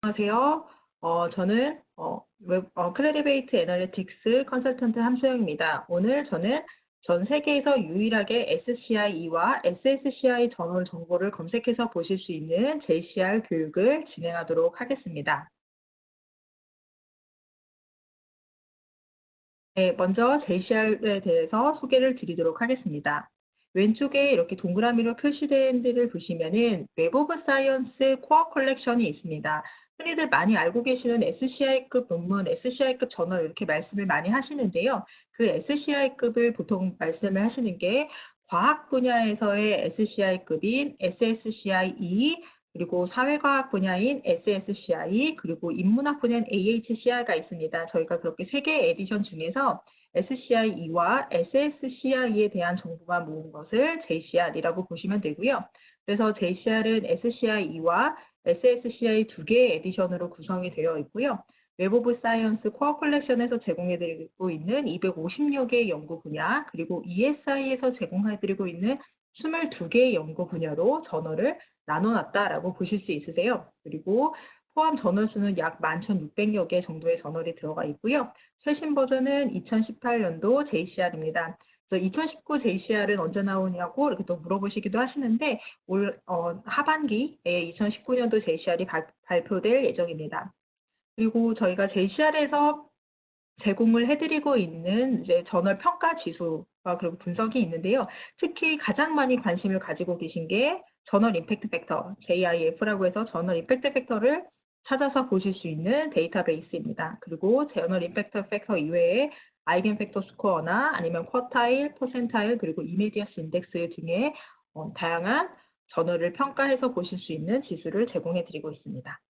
안녕하세요. 저는 클레리베이트 애널리틱스 컨설턴트 함수영입니다. 오늘 저는 전 세계에서 유일하게 SCIE와 SSCI 저널 정보를 검색해서 보실 수 있는 JCR 교육을 진행하도록 하겠습니다. 네, 먼저 JCR에 대해서 소개를 드리도록 하겠습니다. 왼쪽에 이렇게 동그라미로 표시된 데를 보시면은 웹 오브 사이언스 코어 컬렉션이 있습니다. 흔히들 많이 알고 계시는 SCI급 논문, SCI급 저널 이렇게 말씀을 많이 하시는데요. 그 SCI급을 보통 말씀을 하시는 게 과학 분야에서의 SCI급인 SSCIE, 그리고 사회과학 분야인 SSCI, 그리고 인문학 분야인 AHCI가 있습니다. 저희가 그렇게 세 개의 에디션 중에서 SCIE와 SSCI에 대한 정보만 모은 것을 JCR이라고 보시면 되고요. 그래서 JCR은 SCIE와 SSCI 두 개의 에디션으로 구성이 되어 있고요. 웹 오브 사이언스 코어 컬렉션에서 제공해드리고 있는 250여 개의 연구 분야, 그리고 ESI에서 제공해드리고 있는 22개의 연구 분야로 저널을 나눠놨다라고 보실 수 있으세요. 그리고 포함 저널 수는 약 11,600여 개 정도의 저널이 들어가 있고요. 최신 버전은 2018년도 JCR입니다. 그래서 2019 JCR은 언제 나오냐고 이렇게 또 물어보시기도 하시는데 올 하반기에 2019년도 JCR이 발표될 예정입니다. 그리고 저희가 JCR에서 제공을 해드리고 있는 이제 저널 평가 지수와 그리고 분석이 있는데요. 특히 가장 많이 관심을 가지고 계신 게 저널 임팩트 팩터, JIF라고 해서 저널 임팩트 팩터를 찾아서 보실 수 있는 데이터베이스입니다. 그리고 저널 임팩트 팩터 이외에 아이겐 팩터 스코어나 아니면 쿼타일, 퍼센타일, 그리고 이메디어스 인덱스 등의 다양한 저널을 평가해서 보실 수 있는 지수를 제공해 드리고 있습니다.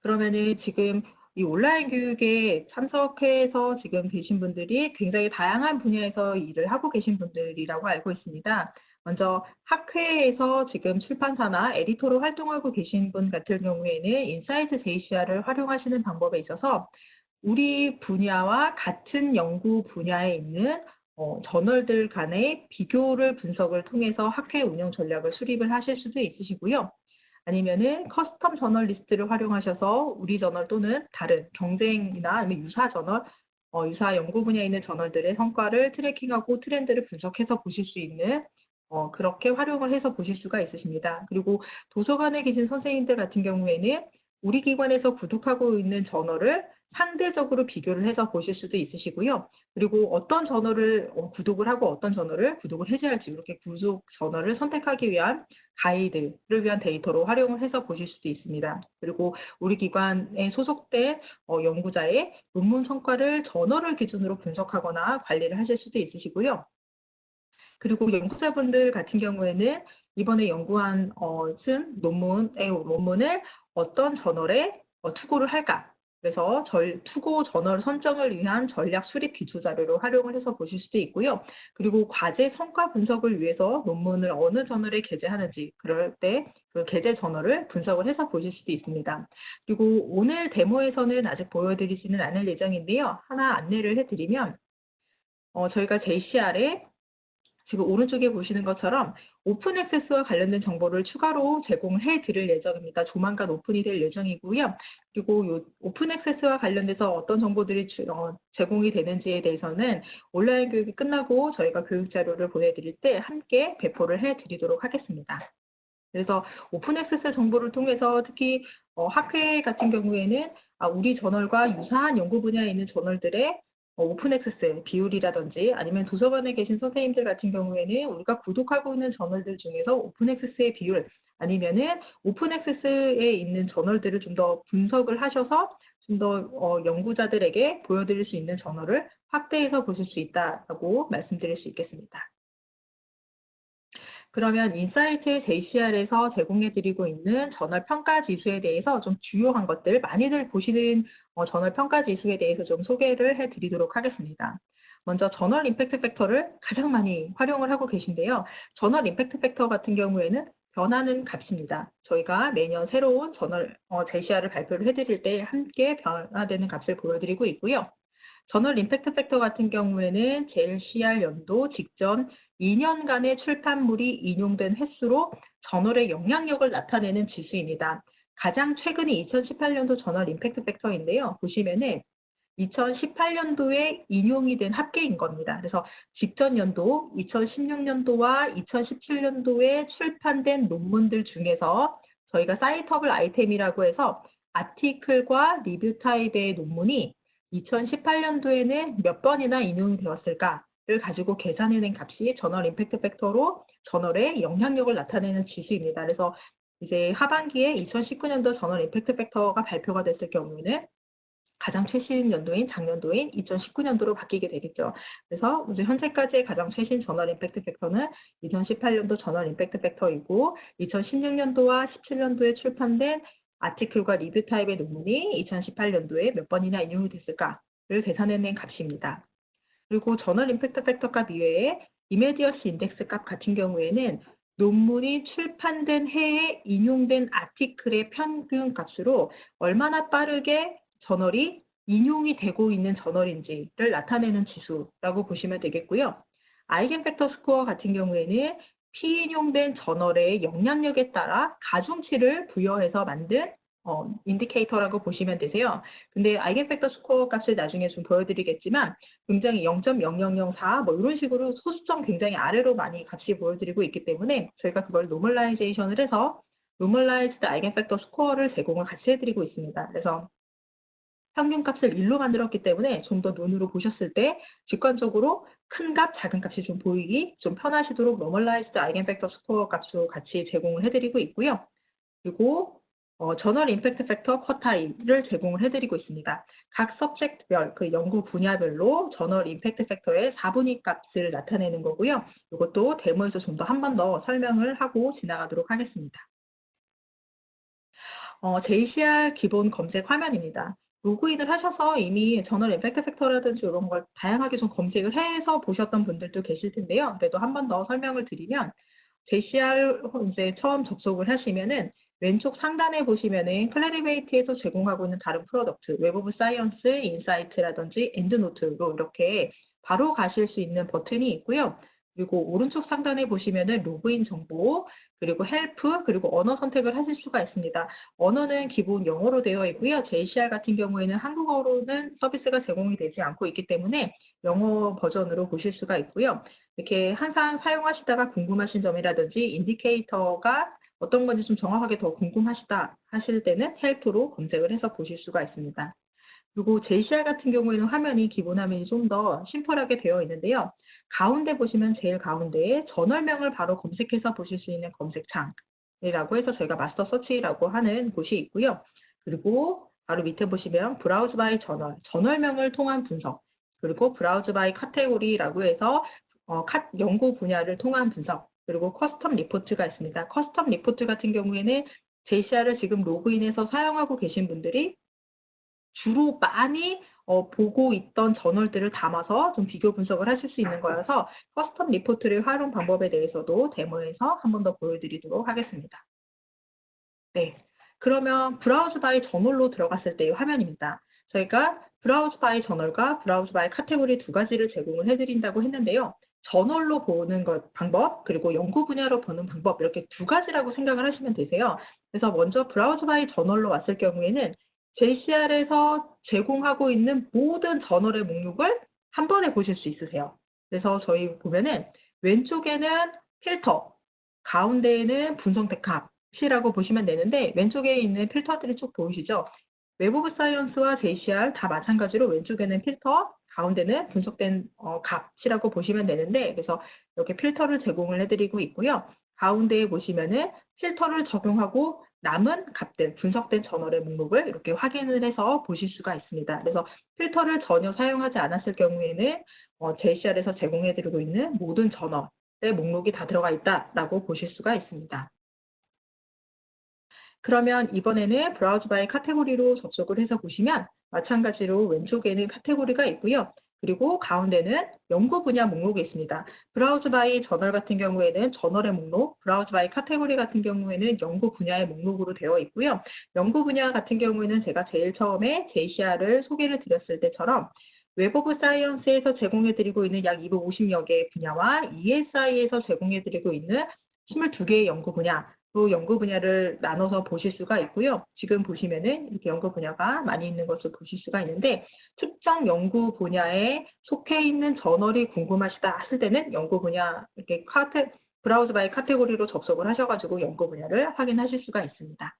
그러면은 지금 이 온라인 교육에 참석해서 지금 계신 분들이 굉장히 다양한 분야에서 일을 하고 계신 분들이라고 알고 있습니다. 먼저 학회에서 지금 출판사나 에디터로 활동하고 계신 분 같은 경우에는 인사이트 JCR을 활용하시는 방법에 있어서 우리 분야와 같은 연구 분야에 있는 저널들 간의 비교를 분석을 통해서 학회 운영 전략을 수립을 하실 수도 있으시고요. 아니면은 커스텀 저널리스트를 활용하셔서 우리 저널 또는 다른 경쟁이나 아니면 유사 저널, 유사 연구 분야에 있는 저널들의 성과를 트래킹하고 트렌드를 분석해서 보실 수 있는 그렇게 활용을 해서 보실 수가 있으십니다. 그리고 도서관에 계신 선생님들 같은 경우에는 우리 기관에서 구독하고 있는 저널을 상대적으로 비교를 해서 보실 수도 있으시고요. 그리고 어떤 저널을 구독을 하고 어떤 저널을 구독을 해제할지 이렇게 구독 저널을 선택하기 위한 가이드를 위한 데이터로 활용을 해서 보실 수도 있습니다. 그리고 우리 기관에 소속된 연구자의 논문 성과를 저널을 기준으로 분석하거나 관리를 하실 수도 있으시고요. 그리고 연구자분들 같은 경우에는 이번에 연구한 쓴 논문을 어떤 저널에 투고를 할까? 그래서 투고 저널 선정을 위한 전략 수립 기초 자료로 활용을 해서 보실 수도 있고요. 그리고 과제 성과 분석을 위해서 논문을 어느 저널에 게재하는지 그럴 때 그 게재 저널을 분석을 해서 보실 수도 있습니다. 그리고 오늘 데모에서는 아직 보여드리지는 않을 예정인데요. 하나 안내를 해드리면 저희가 JCR에 지금 오른쪽에 보시는 것처럼 오픈 액세스와 관련된 정보를 추가로 제공해 드릴 예정입니다. 조만간 오픈이 될 예정이고요. 그리고 요 오픈 액세스와 관련돼서 어떤 정보들이 제공이 되는지에 대해서는 온라인 교육이 끝나고 저희가 교육 자료를 보내드릴 때 함께 배포를 해 드리도록 하겠습니다. 그래서 오픈 액세스 정보를 통해서 특히 학회 같은 경우에는 우리 저널과 유사한 연구 분야에 있는 저널들의 오픈 액세스 비율이라든지 아니면 도서관에 계신 선생님들 같은 경우에는 우리가 구독하고 있는 저널들 중에서 오픈 액세스의 비율 아니면은 오픈 액세스에 있는 저널들을 좀 더 분석을 하셔서 좀 더 연구자들에게 보여드릴 수 있는 저널을 확대해서 보실 수 있다라고 말씀드릴 수 있겠습니다. 그러면 인사이트 JCR에서 제공해드리고 있는 저널 평가 지수에 대해서 좀 주요한 것들, 많이들 보시는 저널 평가 지수에 대해서 좀 소개를 해드리도록 하겠습니다. 먼저 저널 임팩트 팩터를 가장 많이 활용을 하고 계신데요. 저널 임팩트 팩터 같은 경우에는 변하는 값입니다. 저희가 매년 새로운 저널 JCR을 발표를 해드릴 때 함께 변화되는 값을 보여드리고 있고요. 저널 임팩트 팩터 같은 경우에는 JCR 연도 직전 2년간의 출판물이 인용된 횟수로 저널의 영향력을 나타내는 지수입니다. 가장 최근이 2018년도 저널 임팩트 팩터인데요. 보시면은 2018년도에 인용이 된 합계인 겁니다. 그래서 직전 연도 2016년도와 2017년도에 출판된 논문들 중에서 저희가 사이터블 아이템이라고 해서 아티클과 리뷰 타입의 논문이 2018년도에는 몇 번이나 인용이 되었을까를 가지고 계산해낸 값이 저널 임팩트 팩터로 저널의 영향력을 나타내는 지수입니다. 그래서 이제 하반기에 2019년도 저널 임팩트 팩터가 발표가 됐을 경우에는 가장 최신 연도인 작년도인 2019년도로 바뀌게 되겠죠. 그래서 이제 현재까지의 가장 최신 저널 임팩트 팩터는 2018년도 저널 임팩트 팩터이고 2016년도와 17년도에 출판된 아티클과 리뷰 타입의 논문이 2018년도에 몇 번이나 인용이 됐을까를 계산해낸 값입니다. 그리고 저널 임팩트 팩터 값 이외에 이메디어시 인덱스 값 같은 경우에는 논문이 출판된 해에 인용된 아티클의 평균 값으로 얼마나 빠르게 저널이 인용이 되고 있는 저널인지를 나타내는 지수라고 보시면 되겠고요. 아이겐팩터 스코어 같은 경우에는 피인용된 저널의 영향력에 따라 가중치를 부여해서 만든 인디케이터라고 보시면 되세요. 근데 아이겐팩터 스코어 값을 나중에 좀 보여드리겠지만 굉장히 0.0004 뭐 이런 식으로 소수점 굉장히 아래로 많이 값이 보여드리고 있기 때문에 저희가 그걸 노멀라이제이션을 해서 노멀라이즈드 아이겐팩터 스코어를 제공을 같이 해드리고 있습니다. 그래서 평균값을 1로 만들었기 때문에 좀 더 눈으로 보셨을 때 직관적으로 큰 값, 작은 값이 좀 보이기 좀 편하시도록 노멀라이즈드 아이겐팩터 스코어 값으로 같이 제공을 해드리고 있고요. 그리고 저널 임팩트 팩터 쿼타일을 제공을 해드리고 있습니다. 각 서브젝트별, 그 연구 분야별로 저널 임팩트 팩터의 4분위 값을 나타내는 거고요. 이것도 데모에서 좀 더 한 번 더 설명을 하고 지나가도록 하겠습니다. JCR 기본 검색 화면입니다. 로그인을 하셔서 이미 저널 임팩트 팩터라든지 이런 걸 다양하게 좀 검색을 해서 보셨던 분들도 계실 텐데요. 그래도 한 번 더 설명을 드리면 JCR 이제 처음 접속을 하시면은 왼쪽 상단에 보시면은 클래리베이트에서 제공하고 있는 다른 프로덕트, 웹 오브 사이언스, 인사이트라든지 엔드노트로 이렇게 바로 가실 수 있는 버튼이 있고요. 그리고 오른쪽 상단에 보시면은 로그인 정보, 그리고 헬프, 그리고 언어 선택을 하실 수가 있습니다. 언어는 기본 영어로 되어 있고요. JCR 같은 경우에는 한국어로는 서비스가 제공이 되지 않고 있기 때문에 영어 버전으로 보실 수가 있고요. 이렇게 항상 사용하시다가 궁금하신 점이라든지 인디케이터가 어떤 건지 좀 정확하게 더 궁금하시다 하실 때는 헬프로 검색을 해서 보실 수가 있습니다. 그리고 JCR 같은 경우에는 화면이 기본 화면이 좀 더 심플하게 되어 있는데요. 가운데 보시면 제일 가운데에 저널명을 바로 검색해서 보실 수 있는 검색창이라고 해서 저희가 마스터 서치라고 하는 곳이 있고요. 그리고 바로 밑에 보시면 브라우즈 바이 저널, 저널명을 통한 분석, 그리고 브라우즈 바이 카테고리라고 해서 연구 분야를 통한 분석, 그리고 커스텀 리포트가 있습니다. 커스텀 리포트 같은 경우에는 JCR을 지금 로그인해서 사용하고 계신 분들이 주로 많이 보고 있던 저널들을 담아서 좀 비교 분석을 하실 수 있는 거여서 커스텀 리포트를 활용 방법에 대해서도 데모에서 한 번 더 보여드리도록 하겠습니다. 네, 그러면 브라우즈 바이 저널로 들어갔을 때의 화면입니다. 저희가 브라우즈 바이 저널과 브라우즈 바이 카테고리 두 가지를 제공을 해드린다고 했는데요. 저널로 보는 것 방법, 그리고 연구 분야로 보는 방법 이렇게 두 가지라고 생각을 하시면 되세요. 그래서 먼저 브라우즈 바이 저널로 왔을 경우에는 JCR에서 제공하고 있는 모든 저널의 목록을 한 번에 보실 수 있으세요. 그래서 저희 보면은 왼쪽에는 필터, 가운데에는 분석 값이라고 보시면 되는데 왼쪽에 있는 필터들이 쭉 보이시죠? 웹 오브 사이언스와 JCR 다 마찬가지로 왼쪽에는 필터, 가운데는 분석된 값이라고 보시면 되는데 그래서 이렇게 필터를 제공을 해드리고 있고요. 가운데에 보시면은 필터를 적용하고 남은 값들, 분석된 저널의 목록을 이렇게 확인을 해서 보실 수가 있습니다. 그래서 필터를 전혀 사용하지 않았을 경우에는 JCR에서 제공해드리고 있는 모든 저널의 목록이 다 들어가 있다라고 보실 수가 있습니다. 그러면 이번에는 브라우즈 바이 카테고리로 접속을 해서 보시면 마찬가지로 왼쪽에는 카테고리가 있고요. 그리고 가운데는 연구 분야 목록이 있습니다. 브라우즈 바이 저널 같은 경우에는 저널의 목록, 브라우즈 바이 카테고리 같은 경우에는 연구 분야의 목록으로 되어 있고요. 연구 분야 같은 경우에는 제가 제일 처음에 JCR을 소개를 드렸을 때처럼 웹 오브 사이언스에서 제공해드리고 있는 약 250여 개의 분야와 ESI에서 제공해드리고 있는 22개의 연구 분야 연구 분야를 나눠서 보실 수가 있고요. 지금 보시면은 이렇게 연구 분야가 많이 있는 것을 보실 수가 있는데 특정 연구 분야에 속해 있는 저널이 궁금하시다 하실 때는 연구 분야 이렇게 브라우저 바이 카테고리로 접속을 하셔가지고 연구 분야를 확인하실 수가 있습니다.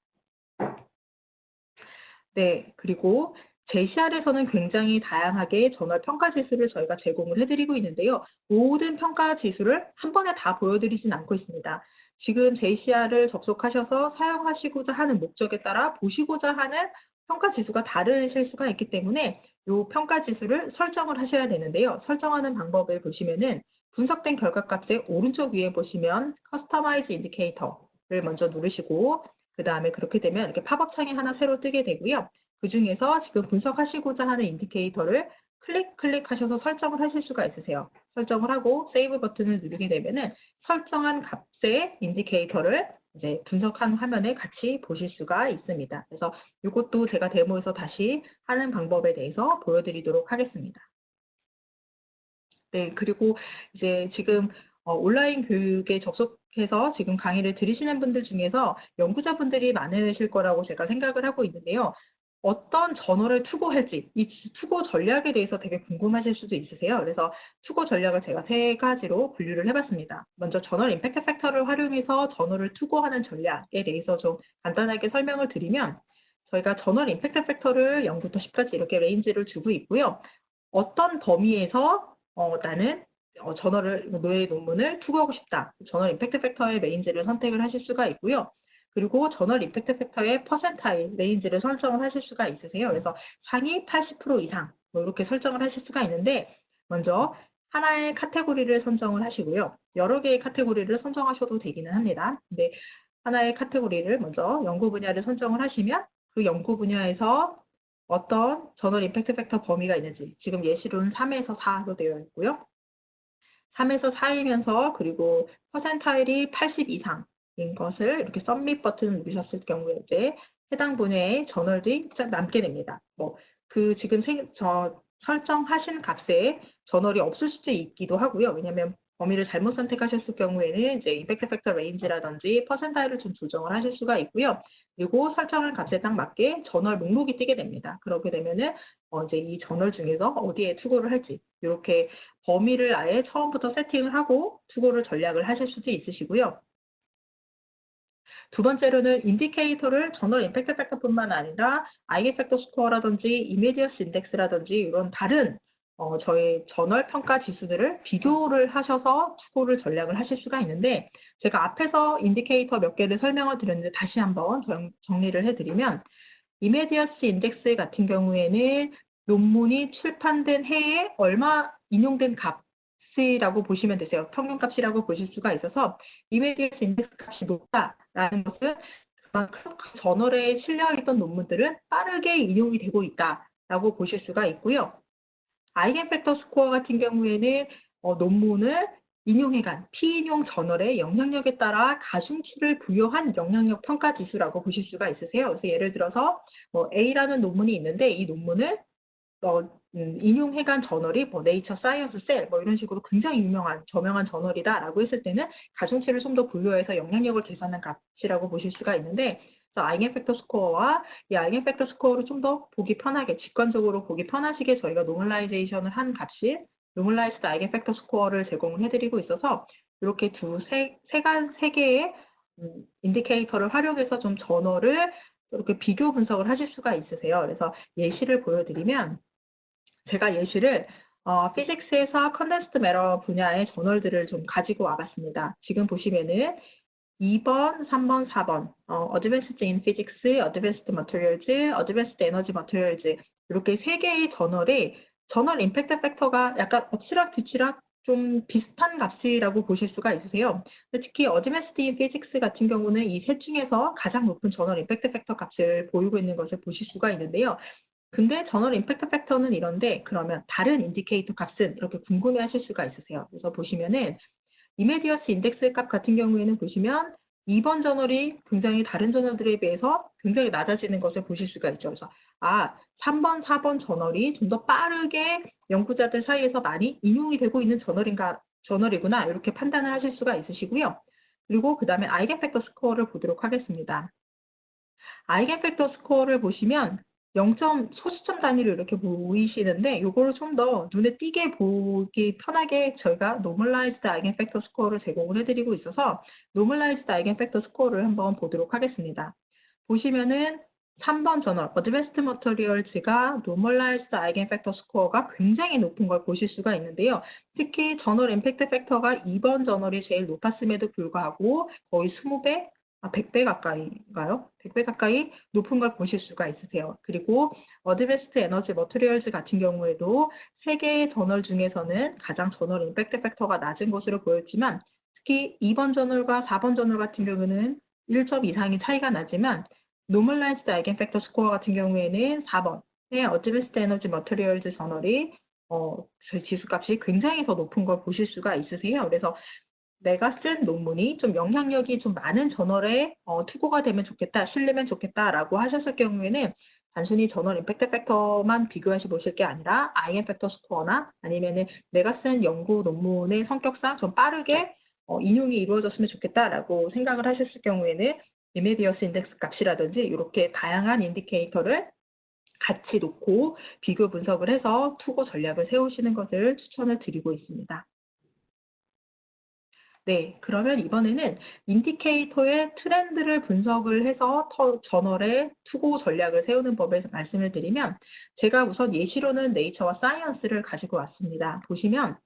네, 그리고 JCR에서는 굉장히 다양하게 저널 평가 지수를 저희가 제공을 해드리고 있는데요. 모든 평가 지수를 한 번에 다 보여드리진 않고 있습니다. 지금 JCR을 접속하셔서 사용하시고자 하는 목적에 따라 보시고자 하는 평가 지수가 다르실 수가 있기 때문에 이 평가 지수를 설정을 하셔야 되는데요. 설정하는 방법을 보시면은 분석된 결과값의 오른쪽 위에 보시면 커스터마이즈 인디케이터를 먼저 누르시고 그 다음에 그렇게 되면 이렇게 팝업 창이 하나 새로 뜨게 되고요. 그 중에서 지금 분석하시고자 하는 인디케이터를 클릭하셔서 설정을 하실 수가 있으세요. 설정을 하고 세이브 버튼을 누르게 되면은 설정한 값의 인디케이터를 이제 분석한 화면에 같이 보실 수가 있습니다. 그래서 이것도 제가 데모에서 다시 하는 방법에 대해서 보여드리도록 하겠습니다. 네, 그리고 이제 지금 온라인 교육에 접속해서 지금 강의를 들으시는 분들 중에서 연구자분들이 많으실 거라고 제가 생각을 하고 있는데요. 어떤 저널을 투고할지, 이 투고 전략에 대해서 되게 궁금하실 수도 있으세요. 그래서 투고 전략을 제가 세 가지로 분류를 해봤습니다. 먼저 저널 임팩트 팩터를 활용해서 저널을 투고하는 전략에 대해서 좀 간단하게 설명을 드리면 저희가 저널 임팩트 팩터를 0부터 10까지 이렇게 레인지를 주고 있고요. 어떤 범위에서 나는 너의 논문을 투고하고 싶다. 저널 임팩트 팩터의 레인지를 선택을 하실 수가 있고요. 그리고 저널 임팩트 팩터의 퍼센타일 레인지를 설정을 하실 수가 있으세요. 그래서 상위 80% 이상 뭐 이렇게 설정을 하실 수가 있는데 먼저 하나의 카테고리를 선정을 하시고요. 여러 개의 카테고리를 선정하셔도 되기는 합니다. 근데 하나의 카테고리를 먼저 연구 분야를 선정을 하시면 그 연구 분야에서 어떤 저널 임팩트 팩터 범위가 있는지 지금 예시로는 3에서 4로 되어 있고요. 3에서 4이면서 그리고 퍼센타일이 80 이상인 것을 이렇게 서밋 버튼을 누르셨을 경우에 이제 해당 분야의 저널이 남게 됩니다. 지금 설정하신 값에 저널이 없을 수도 있기도 하고요. 왜냐하면 범위를 잘못 선택하셨을 경우에는 이제 임팩트 팩터 레인지라든지 퍼센타일을 좀 조정을 하실 수가 있고요. 그리고 설정한 값에 딱 맞게 저널 목록이 뜨게 됩니다. 그렇게 되면은 이제 이 저널 중에서 어디에 투고를 할지 이렇게 범위를 아예 처음부터 세팅을 하고 투고를 전략을 하실 수도 있으시고요. 두 번째로는 인디케이터를 저널 임팩트 팩터뿐만 아니라 아이게 팩터 스코어라든지 이미디어스 인덱스라든지 이런 다른 저희 저널 평가 지수들을 비교를 하셔서 투고를 전략을 하실 수가 있는데 제가 앞에서 인디케이터 몇 개를 설명을 드렸는데 다시 한번 정리를 해드리면 이미디어스 인덱스 같은 경우에는 논문이 출판된 해에 얼마 인용된 값이라고 보시면 되세요. 평균값이라고 보실 수가 있어서 이미디어스 인덱스 값이 높다라는 것은 그 저널에 실려있던 논문들은 빠르게 인용이 되고 있다라고 보실 수가 있고요. 아이겐팩터 스코어 같은 경우에는 논문을 인용해간 피인용 저널의 영향력에 따라 가중치를 부여한 영향력 평가 지수라고 보실 수가 있으세요. 그래서 예를 들어서 A라는 논문이 있는데 이 논문을 인용해간 저널이 네이처 사이언스 셀 이런 식으로 굉장히 저명한 저널이다라고 했을 때는 가중치를 좀 더 부여해서 영향력을 계산한 값이라고 보실 수가 있는데 아이겐팩터 스코어와 이 아이겐팩터 스코어를 좀 더 보기 편하게 직관적으로 보기 편하시게 저희가 노멀라이제이션을 한 값이 노멀라이즈드 아이겐팩터 스코어를 제공을 해드리고 있어서 이렇게 세 개의 인디케이터를 활용해서 좀 저널을 이렇게 비교 분석을 하실 수가 있으세요. 그래서 예시를 보여드리면 제가 예시를 피직스에서 컨덴스드 매터 분야의 저널들을 좀 가지고 와봤습니다. 지금 보시면은 2번, 3번, 4번 Advanced in Physics, Advanced Materials, Advanced Energy Materials 이렇게 세 개의 저널 임팩트 팩터가 약간 엎치락뒤치락 좀 비슷한 값이라고 보실 수가 있으세요. 특히 Advanced in Physics 같은 경우는 이 셋 중에서 가장 높은 저널 임팩트 팩터 값을 보이고 있는 것을 보실 수가 있는데요. 근데 저널 임팩트 팩터는 이런데 그러면 다른 인디케이터 값은 이렇게 궁금해하실 수가 있으세요. 그래서 보시면은 이메디어스 인덱스 값 같은 경우에는 보시면 2번 저널이 굉장히 다른 저널들에 비해서 굉장히 낮아지는 것을 보실 수가 있죠. 그래서 3번, 4번 저널이 좀 더 빠르게 연구자들 사이에서 많이 인용이 되고 있는 저널이구나 이렇게 판단을 하실 수가 있으시고요. 그리고 그 다음에 아이겐 팩터 스코어를 보도록 하겠습니다. 아이겐 팩터 스코어를 보시면 0점 소수점 단위로 이렇게 보이시는데 이거를 좀 더 눈에 띄게 보기 편하게 저희가 노멀라이즈드 아이겐 팩터 스코어를 제공을 해드리고 있어서 노멀라이즈드 아이겐 팩터 스코어를 한번 보도록 하겠습니다. 보시면은 3번 저널 어드밴스드 머터리얼즈가 노멀라이즈드 아이겐 팩터 스코어가 굉장히 높은 걸 보실 수가 있는데요. 특히 저널 임팩트 팩터가 2번 저널이 제일 높았음에도 불구하고 거의 20배, 100배 가까이인가요? 100배 가까이 높은 걸 보실 수가 있으세요. 그리고 어드밴스드 에너지 머터리얼즈 같은 경우에도 3개의 저널 중에서는 가장 저널 임팩트 팩터가 낮은 것으로 보였지만 특히 2번 저널과 4번 저널 같은 경우는 1점 이상의 차이가 나지만 노멀라이즈드 아이겐 팩터 스코어 같은 경우에는 4번의 어드밴스드 에너지 머터리얼즈 저널이 지수값이 굉장히 더 높은 걸 보실 수가 있으세요. 그래서 내가 쓴 논문이 좀 영향력이 좀 많은 저널에 투고가 되면 좋겠다, 실리면 좋겠다라고 하셨을 경우에는 단순히 저널 임팩트 팩터만 비교하시 보실 게 아니라 아이겐 팩터 스코어나 아니면은 내가 쓴 연구 논문의 성격상 좀 빠르게 인용이 이루어졌으면 좋겠다라고 생각을 하셨을 경우에는 이메비어스 인덱스 값이라든지 이렇게 다양한 인디케이터를 같이 놓고 비교 분석을 해서 투고 전략을 세우시는 것을 추천을 드리고 있습니다. 네, 그러면 이번에는 인디케이터의 트렌드를 분석을 해서 저널의 투고 전략을 세우는 법에 서 말씀을 드리면 제가 우선 예시로는 네이처와 사이언스를 가지고 왔습니다. 보시면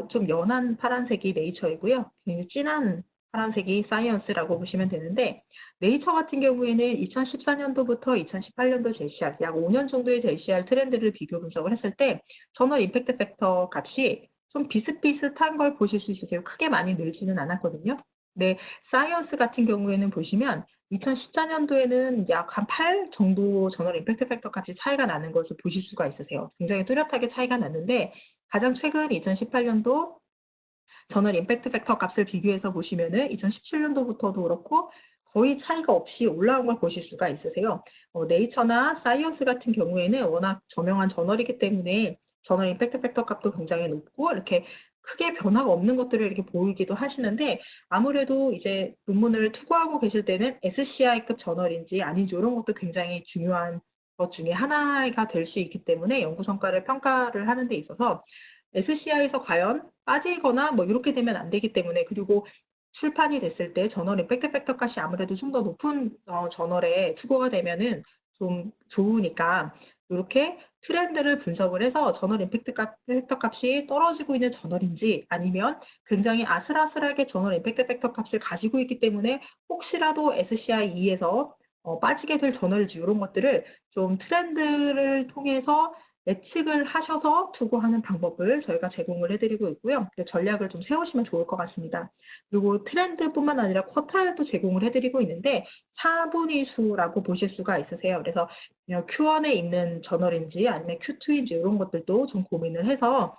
좀 연한 파란색이 네이처이고요. 굉장히 진한 파란색이 사이언스라고 보시면 되는데 네이처 같은 경우에는 2014년도부터 2018년도 제시할 약 5년 정도의 제시할 트렌드를 비교 분석을 했을 때 저널 임팩트 팩터 값이 좀 비슷비슷한 걸 보실 수 있으세요. 크게 많이 늘지는 않았거든요. 네, 사이언스 같은 경우에는 보시면 2014년도에는 약 한 8 정도 저널 임팩트 팩터 값이 차이가 나는 것을 보실 수가 있으세요. 굉장히 뚜렷하게 차이가 났는데 가장 최근 2018년도 저널 임팩트 팩터 값을 비교해서 보시면은 2017년도부터도 그렇고 거의 차이가 없이 올라온 걸 보실 수가 있으세요. 네이처나 사이언스 같은 경우에는 워낙 저명한 저널이기 때문에 저널 임팩트 팩터 값도 굉장히 높고 이렇게 크게 변화가 없는 것들을 이렇게 보이기도 하시는데 아무래도 이제 논문을 투고하고 계실 때는 SCI급 저널인지 아닌지 이런 것도 굉장히 중요한 것 중에 하나가 될 수 있기 때문에 연구 성과를 평가를 하는 데 있어서 SCI에서 과연 빠지거나 뭐 이렇게 되면 안 되기 때문에 그리고 출판이 됐을 때 저널 임팩트 팩터 값이 아무래도 좀 더 높은 저널에 투고가 되면은 좀 좋으니까 이렇게 트렌드를 분석을 해서 저널 임팩트 팩터 값이 떨어지고 있는 저널인지 아니면 굉장히 아슬아슬하게 저널 임팩트 팩터 값을 가지고 있기 때문에 혹시라도 SCI2에서 빠지게 될 저널인지 이런 것들을 좀 트렌드를 통해서 예측을 하셔서 투고하는 방법을 저희가 제공을 해드리고 있고요. 전략을 좀 세우시면 좋을 것 같습니다. 그리고 트렌드뿐만 아니라 쿼타일도 제공을 해드리고 있는데 4분위 수라고 보실 수가 있으세요. 그래서 Q1에 있는 저널인지 아니면 Q2인지 이런 것들도 좀 고민을 해서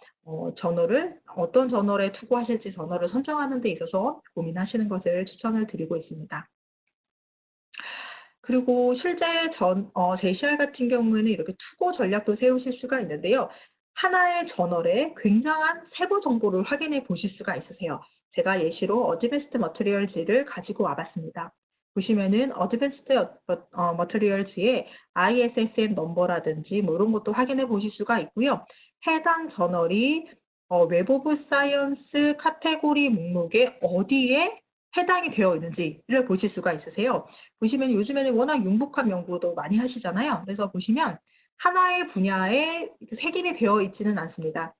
저널을 어떤 저널에 투고하실지 저널을 선정하는 데 있어서 고민하시는 것을 추천을 드리고 있습니다. 그리고 실제 JCR 같은 경우에는 이렇게 투고 전략도 세우실 수가 있는데요. 하나의 저널에 굉장한 세부 정보를 확인해 보실 수가 있으세요. 제가 예시로 어드밴스드 머터리얼즈를 가지고 와봤습니다. 보시면은 어드밴스드 머터리얼즈의 ISSN 넘버라든지 뭐 이런 것도 확인해 보실 수가 있고요. 해당 저널이 웹 오브 사이언스 카테고리 목록에 어디에 해당이 되어 있는지를 보실 수가 있으세요. 보시면 요즘에는 워낙 융복합 연구도 많이 하시잖아요. 그래서 보시면 하나의 분야에 색인이 되어 있지는 않습니다.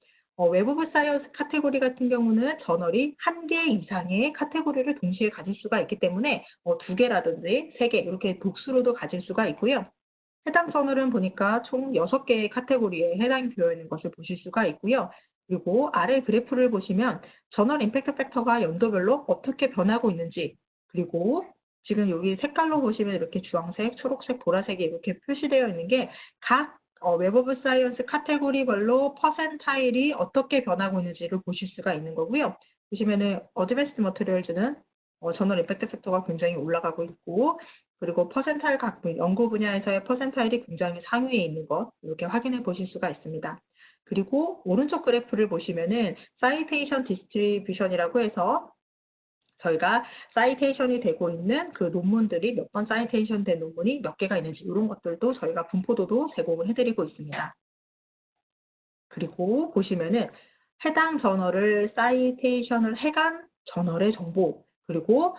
웹 오브 사이언스 카테고리 같은 경우는 저널이 1개 이상의 카테고리를 동시에 가질 수가 있기 때문에 2개라든지 3개 이렇게 복수로도 가질 수가 있고요. 해당 저널은 보니까 총 6개의 카테고리에 해당이 되어 있는 것을 보실 수가 있고요. 그리고 아래 그래프를 보시면 저널 임팩트 팩터가 연도별로 어떻게 변하고 있는지 그리고 지금 여기 색깔로 보시면 이렇게 주황색, 초록색, 보라색이 이렇게 표시되어 있는 게 각 웹 오브 사이언스 카테고리별로 퍼센타일이 어떻게 변하고 있는지를 보실 수가 있는 거고요. 보시면은 어드밴스드 머터리얼즈는 저널 임팩트 팩터가 굉장히 올라가고 있고 그리고 퍼센타일 각 연구 분야에서의 퍼센타일이 굉장히 상위에 있는 것 이렇게 확인해 보실 수가 있습니다. 그리고 오른쪽 그래프를 보시면은 사이테이션 디스트리뷰션이라고 해서 저희가 사이테이션이 되고 있는 그 논문들이 몇 번 사이테이션 된 논문이 몇 개가 있는지 이런 것들도 저희가 분포도도 제공을 해드리고 있습니다. 그리고 보시면은 해당 저널을 사이테이션을 해간 저널의 정보, 그리고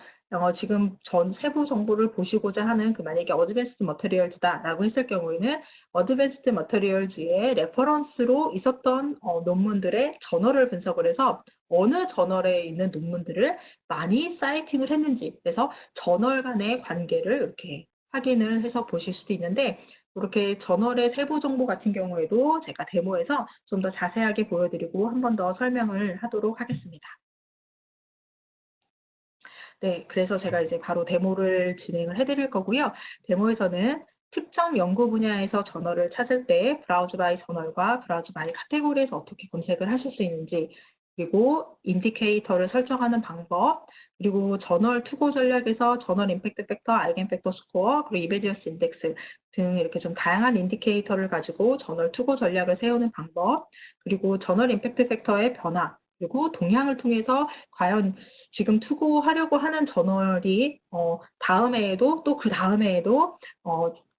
지금 세부 정보를 보시고자 하는 만약에 어드밴스드 머터리얼즈다라고 했을 경우에는 어드밴스드 머터리얼즈의 레퍼런스로 있었던 논문들의 저널을 분석을 해서 어느 저널에 있는 논문들을 많이 사이팅을 했는지, 그래서 저널 간의 관계를 이렇게 확인을 해서 보실 수도 있는데, 이렇게 저널의 세부 정보 같은 경우에도 제가 데모에서 좀 더 자세하게 보여드리고 한 번 더 설명을 하도록 하겠습니다. 네, 그래서 제가 이제 바로 데모를 진행을 해드릴 거고요. 데모에서는 특정 연구 분야에서 저널을 찾을 때 브라우즈 바이 저널과 브라우즈 바이 카테고리에서 어떻게 검색을 하실 수 있는지, 그리고 인디케이터를 설정하는 방법, 그리고 저널 투고 전략에서 저널 임팩트 팩터, 아이겐 팩터 스코어, 그리고 이베디어스 인덱스 등 이렇게 좀 다양한 인디케이터를 가지고 저널 투고 전략을 세우는 방법, 그리고 저널 임팩트 팩터의 변화, 그리고 동향을 통해서 과연 지금 투고하려고 하는 저널이 다음 해에도 또 그 다음 해에도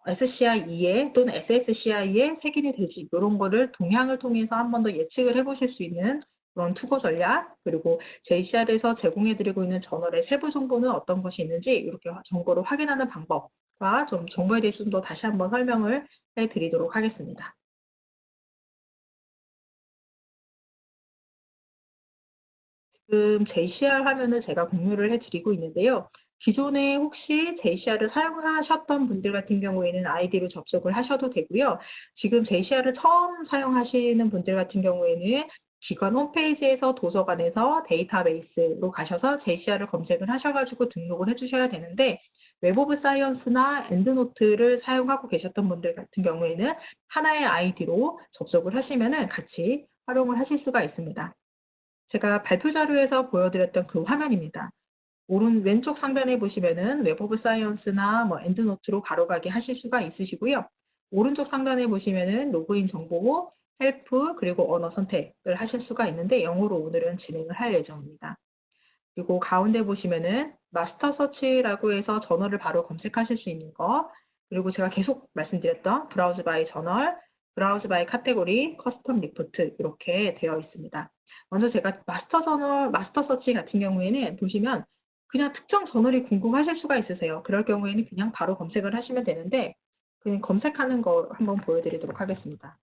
SCI2에 또는 SSCI에 색인이 될지, 이런 거를 동향을 통해서 한 번 더 예측을 해보실 수 있는 그런 투고 전략, 그리고 JCR에서 제공해드리고 있는 저널의 세부 정보는 어떤 것이 있는지 이렇게 정보를 확인하는 방법과 좀 정보에 대해서 좀 더 다시 한번 설명을 해드리도록 하겠습니다. 지금 JCR 화면을 제가 공유를 해드리고 있는데요. 기존에 혹시 JCR을 사용하셨던 분들 같은 경우에는 아이디로 접속을 하셔도 되고요. 지금 JCR을 처음 사용하시는 분들 같은 경우에는 기관 홈페이지에서 도서관에서 데이터베이스로 가셔서 JCR을 검색을 하셔가지고 등록을 해주셔야 되는데, 웹 오브 사이언스나 엔드노트를 사용하고 계셨던 분들 같은 경우에는 하나의 아이디로 접속을 하시면은 같이 활용을 하실 수가 있습니다. 제가 발표 자료에서 보여드렸던 그 화면입니다. 왼쪽 상단에 보시면은 웹 오브 사이언스나 엔드노트로 바로가기 하실 수가 있으시고요. 오른쪽 상단에 보시면은 로그인 정보, 헬프, 그리고 언어 선택을 하실 수가 있는데, 영어로 오늘은 진행을 할 예정입니다. 그리고 가운데 보시면은 마스터 서치라고 해서 저널을 바로 검색하실 수 있는 거, 그리고 제가 계속 말씀드렸던 브라우즈 바이 저널, 브라우즈 바이 카테고리, 커스텀 리포트 이렇게 되어 있습니다. 먼저 제가 마스터 저널, 마스터 서치 같은 경우에는 보시면 그냥 특정 저널이 궁금하실 수가 있으세요. 그럴 경우에는 그냥 바로 검색을 하시면 되는데, 그냥 검색하는 거 한번 보여드리도록 하겠습니다.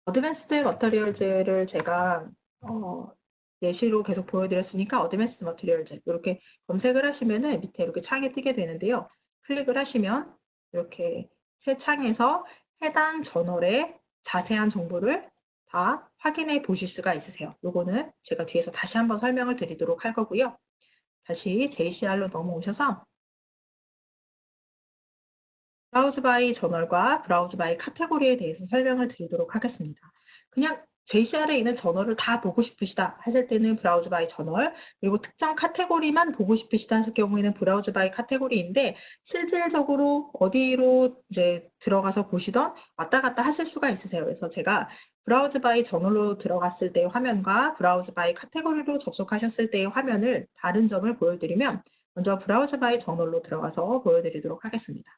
어드밴스드 머터리얼즈를 제가 예시로 계속 보여드렸으니까 어드밴스드 머터리얼즈 이렇게 검색을 하시면은 밑에 이렇게 창이 뜨게 되는데요. 클릭을 하시면 이렇게 새 창에서 해당 저널의 자세한 정보를 다 확인해 보실 수가 있으세요. 요거는 제가 뒤에서 다시 한번 설명을 드리도록 할 거고요. 다시 JCR로 넘어오셔서 브라우즈 바이 저널과 브라우즈 바이 카테고리에 대해서 설명을 드리도록 하겠습니다. 그냥 JCR에 있는 저널을 다 보고 싶으시다 하실 때는 브라우즈 바이 저널, 그리고 특정 카테고리만 보고 싶으시다 하실 경우에는 브라우즈 바이 카테고리인데, 실질적으로 어디로 이제 들어가서 보시던 왔다 갔다 하실 수가 있으세요. 그래서 제가 브라우즈 바이 저널로 들어갔을 때의 화면과 브라우즈 바이 카테고리로 접속하셨을 때의 화면을 다른 점을 보여드리면, 먼저 브라우즈 바이 저널로 들어가서 보여드리도록 하겠습니다.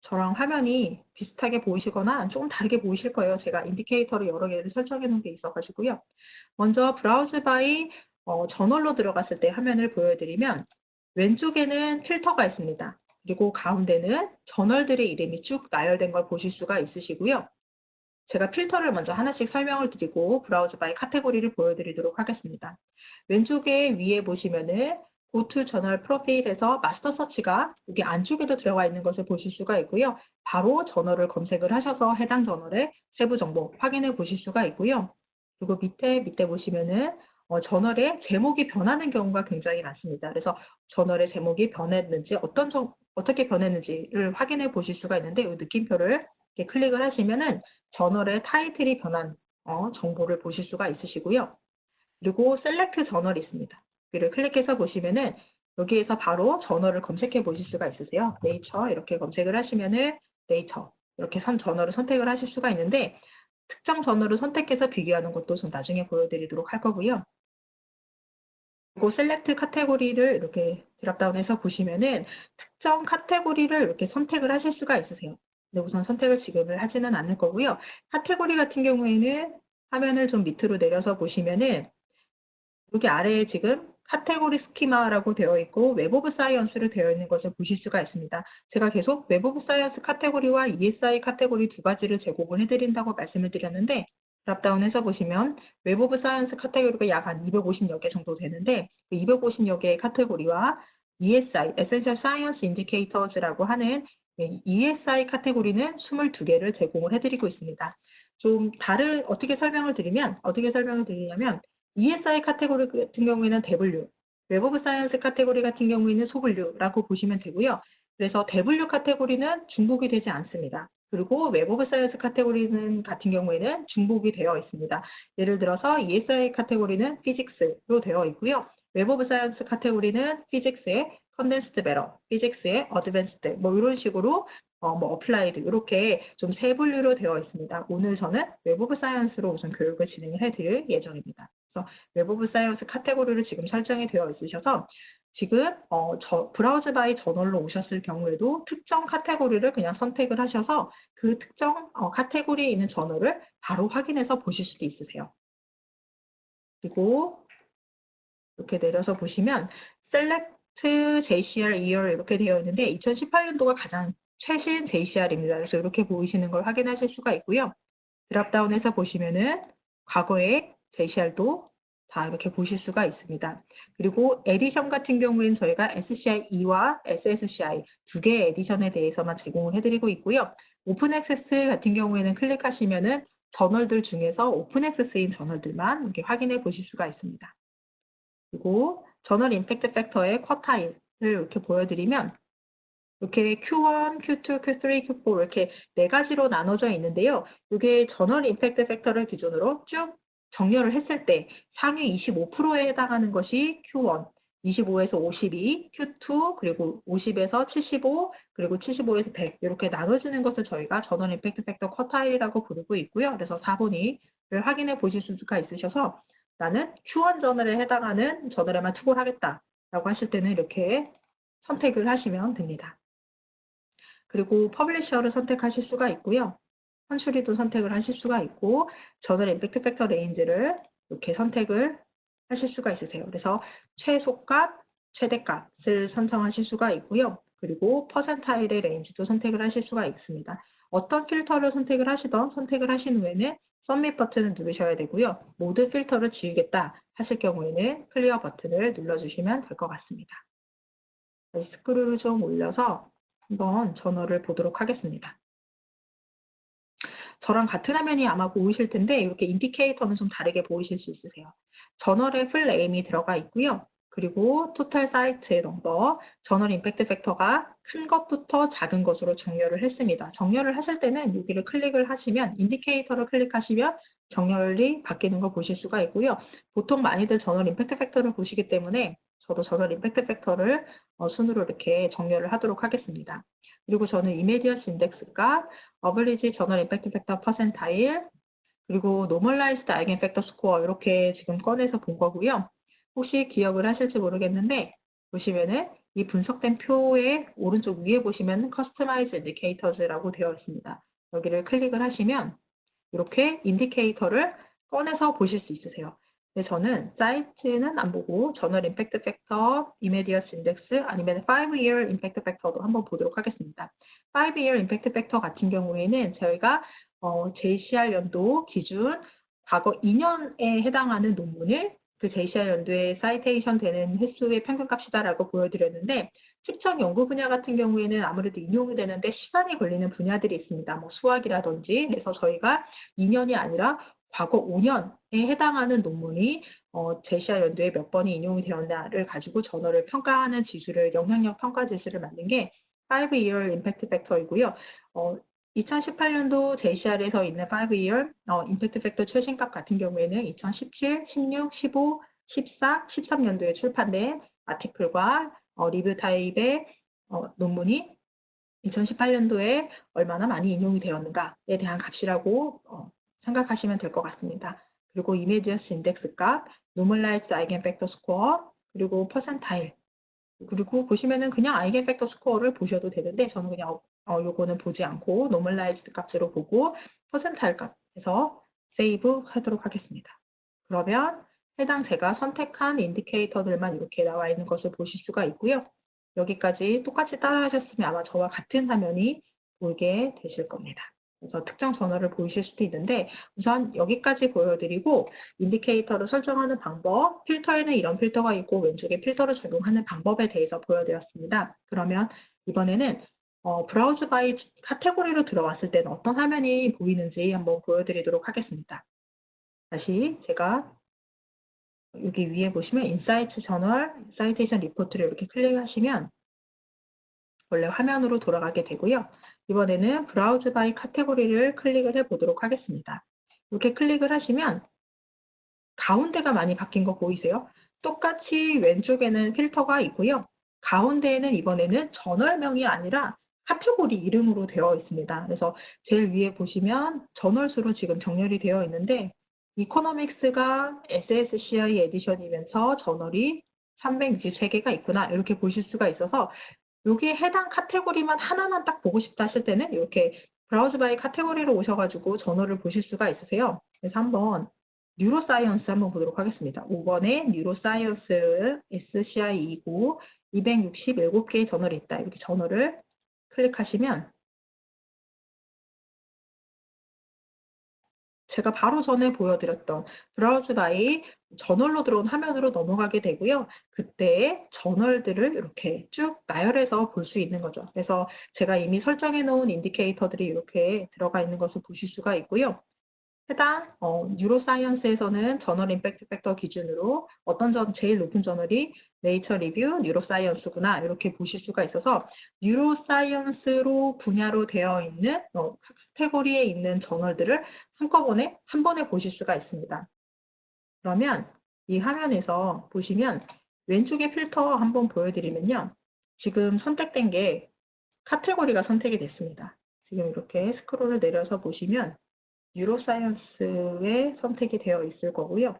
저랑 화면이 비슷하게 보이시거나 조금 다르게 보이실 거예요. 제가 인디케이터를 여러 개를 설정해 놓은 게 있어가지고요. 먼저 브라우즈 바이 저널로 들어갔을 때 화면을 보여드리면, 왼쪽에는 필터가 있습니다. 그리고 가운데는 저널들의 이름이 쭉 나열된 걸 보실 수가 있으시고요. 제가 필터를 먼저 하나씩 설명을 드리고 브라우즈 바이 카테고리를 보여드리도록 하겠습니다. 왼쪽에 위에 보시면은 고투 저널 프로필에서 마스터 서치가 여기 안쪽에도 들어가 있는 것을 보실 수가 있고요. 바로 저널을 검색을 하셔서 해당 저널의 세부 정보 확인해 보실 수가 있고요. 그리고 밑에 보시면은 저널의 제목이 변하는 경우가 굉장히 많습니다. 그래서 저널의 제목이 변했는지 어떻게 변했는지를 확인해 보실 수가 있는데, 이 느낌표를 이렇게 클릭을 하시면은 저널의 타이틀이 변한 정보를 보실 수가 있으시고요. 그리고 셀렉트 저널이 있습니다. 여기를 클릭해서 보시면은 여기에서 바로 저널을 검색해 보실 수가 있으세요. 네이처 이렇게 검색을 하시면은 네이처 이렇게 저널을 선택을 하실 수가 있는데, 특정 저널을 선택해서 비교하는 것도 좀 나중에 보여드리도록 할 거고요. 그리고 셀렉트 카테고리를 이렇게 드랍다운해서 보시면은 특정 카테고리를 이렇게 선택을 하실 수가 있으세요. 근데 우선 선택을 지금은 하지는 않을 거고요. 카테고리 같은 경우에는 화면을 좀 밑으로 내려서 보시면은 여기 아래에 지금 카테고리 스키마라고 되어 있고 웹 오브 사이언스로 되어 있는 것을 보실 수가 있습니다. 제가 계속 웹 오브 사이언스 카테고리와 ESI 카테고리 두 가지를 제공을 해드린다고 말씀을 드렸는데 드랍다운해서 보시면 웹 오브 사이언스 카테고리가 약 한 250여 개 정도 되는데 그 250여 개의 카테고리와 ESI, Essential Science Indicators라고 하는 ESI 카테고리는 22개를 제공을 해드리고 있습니다. 좀 어떻게 설명을 드리냐면 ESI 카테고리 같은 경우에는 대분류, 웹 오브 사이언스 카테고리 같은 경우에는 소분류라고 보시면 되고요. 그래서 대분류 카테고리는 중복이 되지 않습니다. 그리고 웹 오브 사이언스 카테고리는 같은 경우에는 중복이 되어 있습니다. 예를 들어서 ESI 카테고리는 피직스로 되어 있고요. 웹 오브 사이언스 카테고리는 피직스의 컨덴스드 배러, 피직스의 어드밴스드 뭐 이런 식으로 어플라이드 이렇게 좀 세 분류로 되어 있습니다. 오늘 저는 웹 오브 사이언스로 우선 교육을 진행을 해드릴 예정입니다. 그래서 웹 오브 사이언스 카테고리를 지금 설정이 되어 있으셔서 지금 브라우즈 바이 저널로 오셨을 경우에도 특정 카테고리를 그냥 선택을 하셔서 그 특정 카테고리에 있는 저널을 바로 확인해서 보실 수도 있으세요. 그리고 이렇게 내려서 보시면 Select JCR Year 이렇게 되어 있는데 2018년도가 가장 최신 JCR입니다. 그래서 이렇게 보이시는 걸 확인하실 수가 있고요. 드랍다운해서 보시면은 과거의 JCR도 다 이렇게 보실 수가 있습니다. 그리고 에디션 같은 경우에는 저희가 SCI-E와 SSCI 두 개의 에디션에 대해서만 제공을 해드리고 있고요. 오픈 액세스 같은 경우에는 클릭하시면은 저널들 중에서 오픈 액세스인 저널들만 이렇게 확인해 보실 수가 있습니다. 그리고 저널 임팩트 팩터의 쿼타일을 이렇게 보여드리면 이렇게 Q1, Q2, Q3, Q4 이렇게 네 가지로 나눠져 있는데요. 이게 저널 임팩트 팩터를 기준으로 쭉 정렬을 했을 때 상위 25%에 해당하는 것이 Q1, 25에서 52, Q2, 그리고 50에서 75, 그리고 75에서 100 이렇게 나눠지는 것을 저희가 저널 임팩트 팩터 쿼타일이라고 부르고 있고요. 그래서 4분위를 확인해 보실 수가 있으셔서 나는 Q1 저널에 해당하는 저널에만 투고를 하겠다라고 하실 때는 이렇게 선택을 하시면 됩니다. 그리고 퍼블리셔를 선택하실 수가 있고요. 컨트리도 선택을 하실 수가 있고 저널 임팩트 팩터 레인지를 이렇게 선택을 하실 수가 있으세요. 그래서 최소값, 최대값을 선정하실 수가 있고요. 그리고 퍼센타일의 레인지도 선택을 하실 수가 있습니다. 어떤 필터를 선택을 하시던 선택을 하신 후에는 서밋 버튼을 누르셔야 되고요. 모든 필터를 지우겠다 하실 경우에는 클리어 버튼을 눌러주시면 될 것 같습니다. 스크롤을 좀 올려서 한번 저널을 보도록 하겠습니다. 저랑 같은 화면이 아마 보이실 텐데 이렇게 인디케이터는 좀 다르게 보이실 수 있으세요. 저널에 풀 네임이 들어가 있고요. 그리고 토탈 사이트 넘버, 저널 임팩트 팩터가 큰 것부터 작은 것으로 정렬을 했습니다. 정렬을 하실 때는 여기를 클릭을 하시면 인디케이터를 클릭하시면 정렬이 바뀌는 걸 보실 수가 있고요. 보통 많이들 저널 임팩트 팩터를 보시기 때문에 저도 저널 임팩트 팩터를 순으로 이렇게 정렬을 하도록 하겠습니다. 그리고 저는 이메디어스 인덱스가 어블리지 저널 임팩트 팩터 퍼센타일 그리고 노멀라이즈드 아이겐 팩터 스코어 이렇게 지금 꺼내서 본 거고요. 혹시 기억을 하실지 모르겠는데 보시면은 이 분석된 표의 오른쪽 위에 보시면 커스터마이즈 인디케이터즈라고 되어 있습니다. 여기를 클릭을 하시면 이렇게 인디케이터를 꺼내서 보실 수 있으세요. 근데 저는 사이트는 안 보고 저널 임팩트 팩터, 이메디어스 인덱스 아니면 5-year 임팩트 팩터도 한번 보도록 하겠습니다. 5-year 임팩트 팩터 같은 경우에는 저희가 JCR 연도 기준 과거 2년에 해당하는 논문을 그 JCR 연도에 사이테이션 되는 횟수의 평균값이다라고 보여드렸는데 특정 연구 분야 같은 경우에는 아무래도 인용이 되는데 시간이 걸리는 분야들이 있습니다. 뭐 수학이라든지 그래서 저희가 2년이 아니라 과거 5년에 해당하는 논문이 JCR 연도에 몇 번이 인용이 되었나를 가지고 저널을 평가하는 지수를 영향력 평가 지수를 만든 게 5-year 임팩트 팩터이고요. 2018년도 JCR에서 있는 5-year 임팩트 팩터 최신값 같은 경우에는 2017, 16, 15, 14, 13년도에 출판된 아티클과 리뷰 타입의 논문이 2018년도에 얼마나 많이 인용이 되었는가에 대한 값이라고 생각하시면 될 것 같습니다. 그리고 이미디어스 인덱스 값, 노멀라이즈드 아이겐 팩터 스코어, 그리고 퍼센타일. 그리고 보시면은 그냥 아이겐 팩터 스코어를 보셔도 되는데 저는 그냥 요거는 보지 않고 노멀라이즈드 값으로 보고 퍼센타일 값에서 세이브 하도록 하겠습니다. 그러면 해당 제가 선택한 인디케이터들만 이렇게 나와 있는 것을 보실 수가 있고요. 여기까지 똑같이 따라 하셨으면 아마 저와 같은 화면이 보이게 되실 겁니다. 그래서 특정 저널을 보이실 수도 있는데 우선 여기까지 보여드리고 인디케이터를 설정하는 방법, 필터에는 이런 필터가 있고 왼쪽에 필터를 적용하는 방법에 대해서 보여드렸습니다. 그러면 이번에는 브라우즈 바이 카테고리로 들어왔을 때는 어떤 화면이 보이는지 한번 보여드리도록 하겠습니다. 다시 제가 여기 위에 보시면 인사이트 저널, 사이테이션 리포트를 이렇게 클릭하시면 원래 화면으로 돌아가게 되고요. 이번에는 브라우즈 바이 카테고리를 클릭을 해 보도록 하겠습니다. 이렇게 클릭을 하시면 가운데가 많이 바뀐 거 보이세요? 똑같이 왼쪽에는 필터가 있고요. 가운데에는 이번에는 저널명이 아니라 카테고리 이름으로 되어 있습니다. 그래서 제일 위에 보시면 저널수로 지금 정렬이 되어 있는데 이코노믹스가 SSCI 에디션이면서 저널이 363개가 있구나 이렇게 보실 수가 있어서 여기에 해당 카테고리만 하나만 딱 보고 싶다 하실 때는 이렇게 브라우즈 바이 카테고리로 오셔가지고 저널을 보실 수가 있으세요. 그래서 한번 뉴로사이언스 한번 보도록 하겠습니다. 5번에 뉴로사이언스 SCI2고 267개의 저널이 있다. 이렇게 저널을 클릭하시면 제가 바로 전에 보여드렸던 브라우즈 바이 저널로 들어온 화면으로 넘어가게 되고요. 그때 저널들을 이렇게 쭉 나열해서 볼 수 있는 거죠. 그래서 제가 이미 설정해 놓은 인디케이터들이 이렇게 들어가 있는 것을 보실 수가 있고요. 해당 뉴로사이언스에서는 저널 임팩트 팩터 기준으로 어떤 제일 높은 저널이 네이처 리뷰 뉴로사이언스구나 이렇게 보실 수가 있어서 뉴로사이언스로 분야로 되어 있는 카테고리에 있는 저널들을 한꺼번에 한 번에 보실 수가 있습니다. 그러면 이 화면에서 보시면 왼쪽에 필터 한번 보여드리면요. 지금 선택된 게 카테고리가 선택이 됐습니다. 지금 이렇게 스크롤을 내려서 보시면 뉴로사이언스에 선택이 되어 있을 거고요.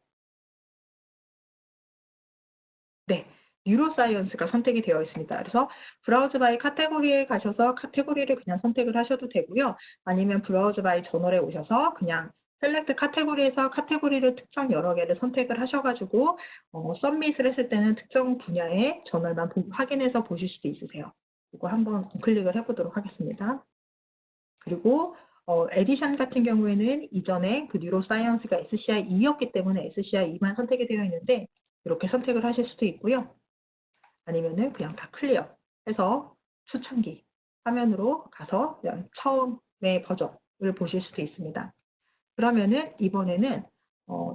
네, 뉴로사이언스가 선택이 되어 있습니다. 그래서 브라우즈 바이 카테고리에 가셔서 카테고리를 그냥 선택을 하셔도 되고요. 아니면 브라우즈 바이 저널에 오셔서 그냥 셀렉트 카테고리에서 카테고리를 특정 여러 개를 선택을 하셔가지고 서밋을 했을 때는 특정 분야의 저널만 확인해서 보실 수도 있으세요. 이거 한번 클릭을 해보도록 하겠습니다. 그리고 에디션 같은 경우에는 이전에 그 뉴로사이언스가 SCI2였기 때문에 SCI2만 선택이 되어 있는데 이렇게 선택을 하실 수도 있고요. 아니면은 그냥 다 클리어 해서 초창기 화면으로 가서 그냥 처음의 버전을 보실 수도 있습니다. 그러면은 이번에는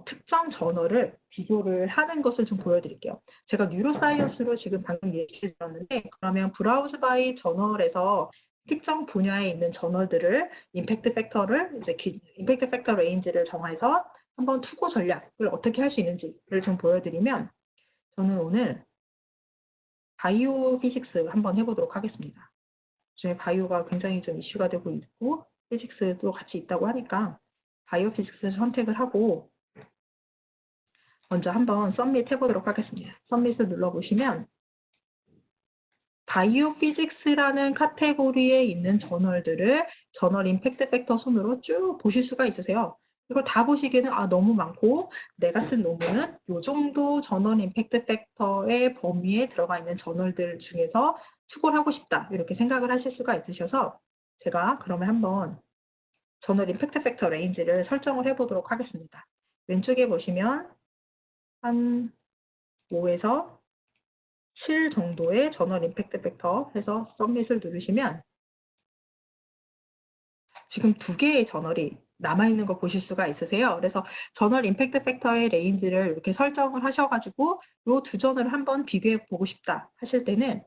특정 저널을 비교를 하는 것을 좀 보여드릴게요. 제가 뉴로사이언스로 지금 방금 얘기를 드렸는데 그러면 브라우즈 바이 저널에서 특정 분야에 있는 저널들을 임팩트 팩터 레인지를 정해서 한번 투고 전략을 어떻게 할 수 있는지를 좀 보여드리면 저는 오늘 바이오 피직스 한번 해보도록 하겠습니다. 요즘에 바이오가 굉장히 좀 이슈가 되고 있고 피직스도 같이 있다고 하니까 바이오 피직스를 선택을 하고 먼저 한번 서밋 해보도록 하겠습니다. 서밋을 눌러보시면 바이오 피직스라는 카테고리에 있는 저널들을 저널 임팩트 팩터 순으로 쭉 보실 수가 있으세요. 이걸 다 보시기에는 너무 많고 내가 쓴 논문은 이 정도 저널 임팩트 팩터의 범위에 들어가 있는 저널들 중에서 추구를 하고 싶다 이렇게 생각을 하실 수가 있으셔서 제가 그러면 한번 저널 임팩트 팩터 레인지를 설정을 해보도록 하겠습니다. 왼쪽에 보시면 한 5에서 7 정도의 저널 임팩트 팩터 해서 서밋을 누르시면 지금 2개의 저널이 남아있는 거 보실 수가 있으세요. 그래서 저널 임팩트 팩터의 레인지를 이렇게 설정을 하셔가지고 이 2저널을 한번 비교해 보고 싶다 하실 때는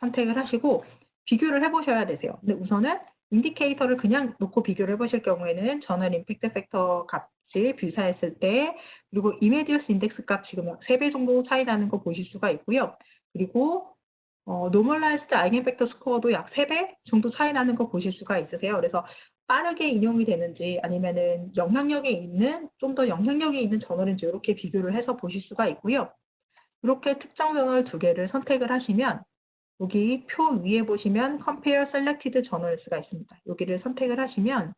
선택을 하시고 비교를 해보셔야 되세요. 근데 우선은 인디케이터를 그냥 놓고 비교를 해보실 경우에는 저널 임팩트 팩터 값이 비슷했을 때 그리고 이메디어스 인덱스 값 지금 약 3배 정도 차이 나는 거 보실 수가 있고요. 그리고 노멀라이즈드 아이겐 팩터 스코어도 약 3배 정도 차이 나는 거 보실 수가 있으세요. 그래서 빠르게 인용이 되는지 아니면은 좀 더 영향력이 있는 저널인지 이렇게 비교를 해서 보실 수가 있고요. 이렇게 특정 저널 두 개를 선택을 하시면 여기 표 위에 보시면 Compare Selected Journals가 있습니다. 여기를 선택을 하시면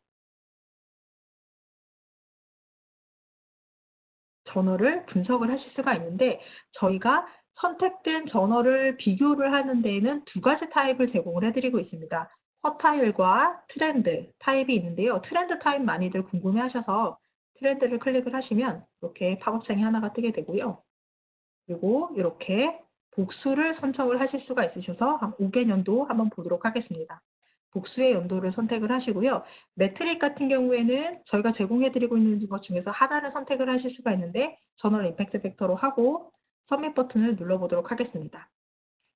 저널을 분석을 하실 수가 있는데 저희가 선택된 저널을 비교를 하는 데에는 두 가지 타입을 제공을 해드리고 있습니다. 쿼타일과 트렌드 타입이 있는데요. 트렌드 타입 많이들 궁금해하셔서 트렌드를 클릭을 하시면 이렇게 팝업창이 하나가 뜨게 되고요. 그리고 이렇게 복수를 선택을 하실 수가 있으셔서 한 5개년도 한번 보도록 하겠습니다. 복수의 연도를 선택을 하시고요. 매트릭 같은 경우에는 저희가 제공해드리고 있는 것 중에서 하나를 선택을 하실 수가 있는데 저널 임팩트 팩터로 하고 서밋 버튼을 눌러보도록 하겠습니다.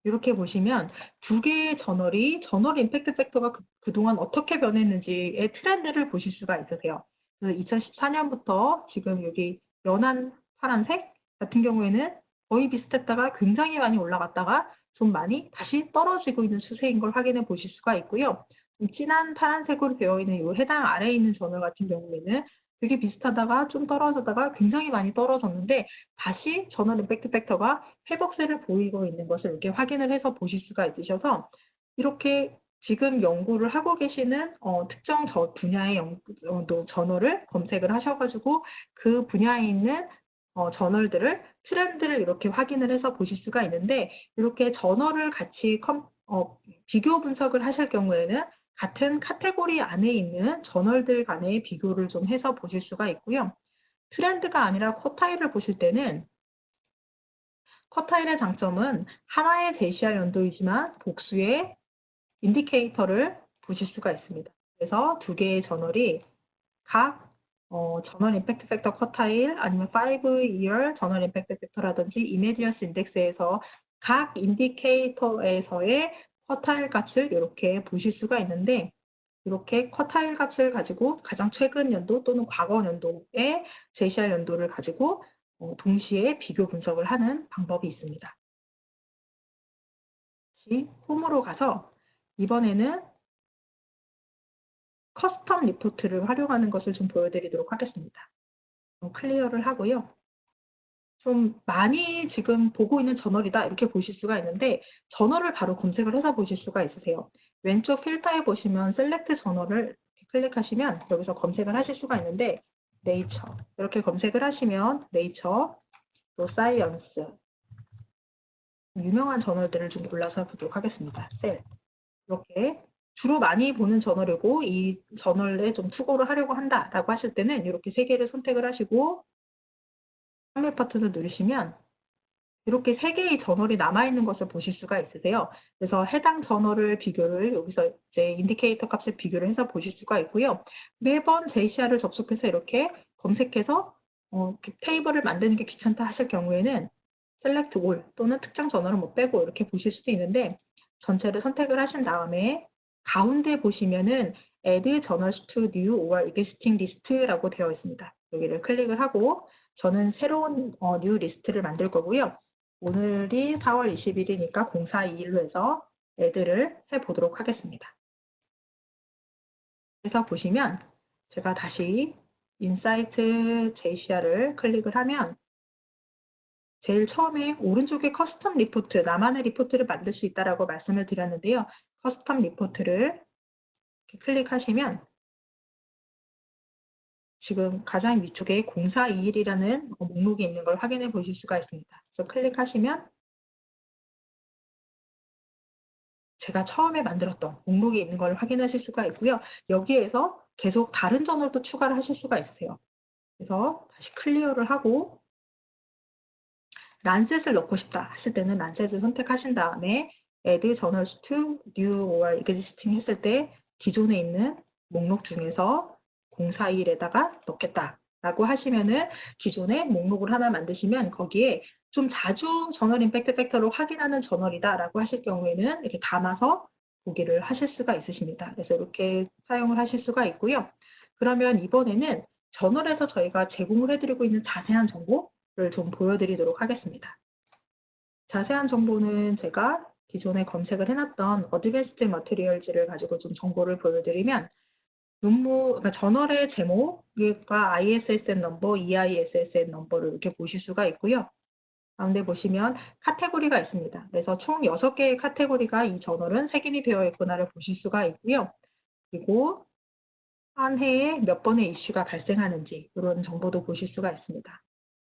이렇게 보시면 두 개의 저널 임팩트 팩터가 그동안 어떻게 변했는지의 트렌드를 보실 수가 있으세요. 2014년부터 지금 여기 연한 파란색 같은 경우에는 거의 비슷했다가 굉장히 많이 올라갔다가 좀 많이 다시 떨어지고 있는 추세인 걸 확인해 보실 수가 있고요. 좀 진한 파란색으로 되어 있는 이 해당 아래에 있는 저널 같은 경우에는 되게 비슷하다가 좀 떨어졌다가 굉장히 많이 떨어졌는데 다시 저널 임팩트 팩터가 회복세를 보이고 있는 것을 이렇게 확인을 해서 보실 수가 있으셔서 이렇게 지금 연구를 하고 계시는 특정 분야의 저널을 검색을 하셔가지고 그 분야에 있는 저널들을 트렌드를 이렇게 확인을 해서 보실 수가 있는데 이렇게 저널을 같이 비교 분석을 하실 경우에는 같은 카테고리 안에 있는 저널들 간의 비교를 좀 해서 보실 수가 있고요. 트렌드가 아니라 쿼타일을 보실 때는 쿼타일의 장점은 하나의 제시할 연도이지만 복수의 인디케이터를 보실 수가 있습니다. 그래서 두 개의 저널이 각 저널 임팩트 팩터 쿼타일 아니면 5-year 저널 임팩트 팩터라든지 이메디어스 인덱스에서 각 인디케이터에서의 쿼타일 값을 이렇게 보실 수가 있는데 이렇게 쿼타일 값을 가지고 가장 최근 연도 또는 과거 연도의 제시할 연도를 가지고 동시에 비교 분석을 하는 방법이 있습니다. 다시 홈으로 가서 이번에는 커스텀 리포트를 활용하는 것을 좀 보여드리도록 하겠습니다. 클리어를 하고요. 좀 많이 지금 보고 있는 저널이다 이렇게 보실 수가 있는데 저널을 바로 검색을 해서 보실 수가 있으세요. 왼쪽 필터에 보시면 셀렉트 저널을 클릭하시면 여기서 검색을 하실 수가 있는데 네이처 이렇게 검색을 하시면 네이처, 또 사이언스 유명한 저널들을 좀 골라서 보도록 하겠습니다. 셀 이렇게 주로 많이 보는 저널이고 이 저널에 좀 투고를 하려고 한다라고 하실 때는 이렇게 세 개를 선택을 하시고 서밋 버튼을 누르시면 이렇게 세 개의 저널이 남아있는 것을 보실 수가 있으세요. 그래서 해당 저널을 비교를 여기서 이제 인디케이터 값을 비교를 해서 보실 수가 있고요. 매번 JCR을 접속해서 이렇게 검색해서 테이블을 만드는 게 귀찮다 하실 경우에는 Select All 또는 특정 저널을 못 빼고 이렇게 보실 수도 있는데 전체를 선택을 하신 다음에 가운데 보시면은 Add Journals to New or Existing List라고 되어 있습니다. 여기를 클릭을 하고 저는 새로운 New 리스트를 만들 거고요. 오늘이 4월 20일이니까 0421로 해서 add를 해보도록 하겠습니다. 그래서 보시면 제가 다시 인사이트 JCR을 클릭을 하면 제일 처음에 오른쪽에 커스텀 리포트, 나만의 리포트를 만들 수 있다라고 말씀을 드렸는데요. 커스텀 리포트를 클릭하시면 지금 가장 위쪽에 0421이라는 목록이 있는 걸 확인해 보실 수가 있습니다. 그래서 클릭하시면 제가 처음에 만들었던 목록이 있는 걸 확인하실 수가 있고요. 여기에서 계속 다른 저널도 추가를 하실 수가 있으세요. 그래서 다시 클리어를 하고 란셋을 넣고 싶다 하실 때는 란셋을 선택하신 다음에 Add Journals to New or Existing 했을 때 기존에 있는 목록 중에서 041에다가 넣겠다라고 하시면은 기존에 목록을 하나 만드시면 거기에 좀 자주 저널 임팩트 팩터로 확인하는 저널이다라고 하실 경우에는 이렇게 담아서 보기를 하실 수가 있으십니다. 그래서 이렇게 사용을 하실 수가 있고요. 그러면 이번에는 저널에서 저희가 제공을 해드리고 있는 자세한 정보를 좀 보여드리도록 하겠습니다. 자세한 정보는 제가 기존에 검색을 해놨던 어드밴스드 머티리얼즈를 가지고 좀 정보를 보여드리면 그러니까 저널의 제목과 ISSN 넘버, EISSN 넘버를 이렇게 보실 수가 있고요. 가운데 보시면 카테고리가 있습니다. 그래서 총 6개의 카테고리가 이 저널은 색인이 되어 있구나를 보실 수가 있고요. 그리고 한 해에 몇 번의 이슈가 발생하는지 이런 정보도 보실 수가 있습니다.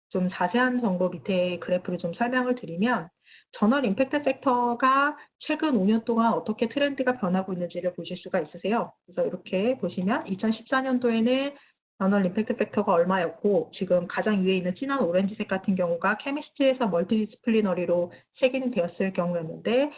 좀 자세한 정보 밑에 그래프를 좀 설명을 드리면 저널 임팩트 팩터가 최근 5년 동안 어떻게 트렌드가 변하고 있는지를 보실 수가 있으세요. 그래서 이렇게 보시면 2014년도에는 저널 임팩트 팩터가 얼마였고 지금 가장 위에 있는 진한 오렌지색 같은 경우가 케미스트리에서 멀티디스플리너리로 색인이 되었을 경우였는데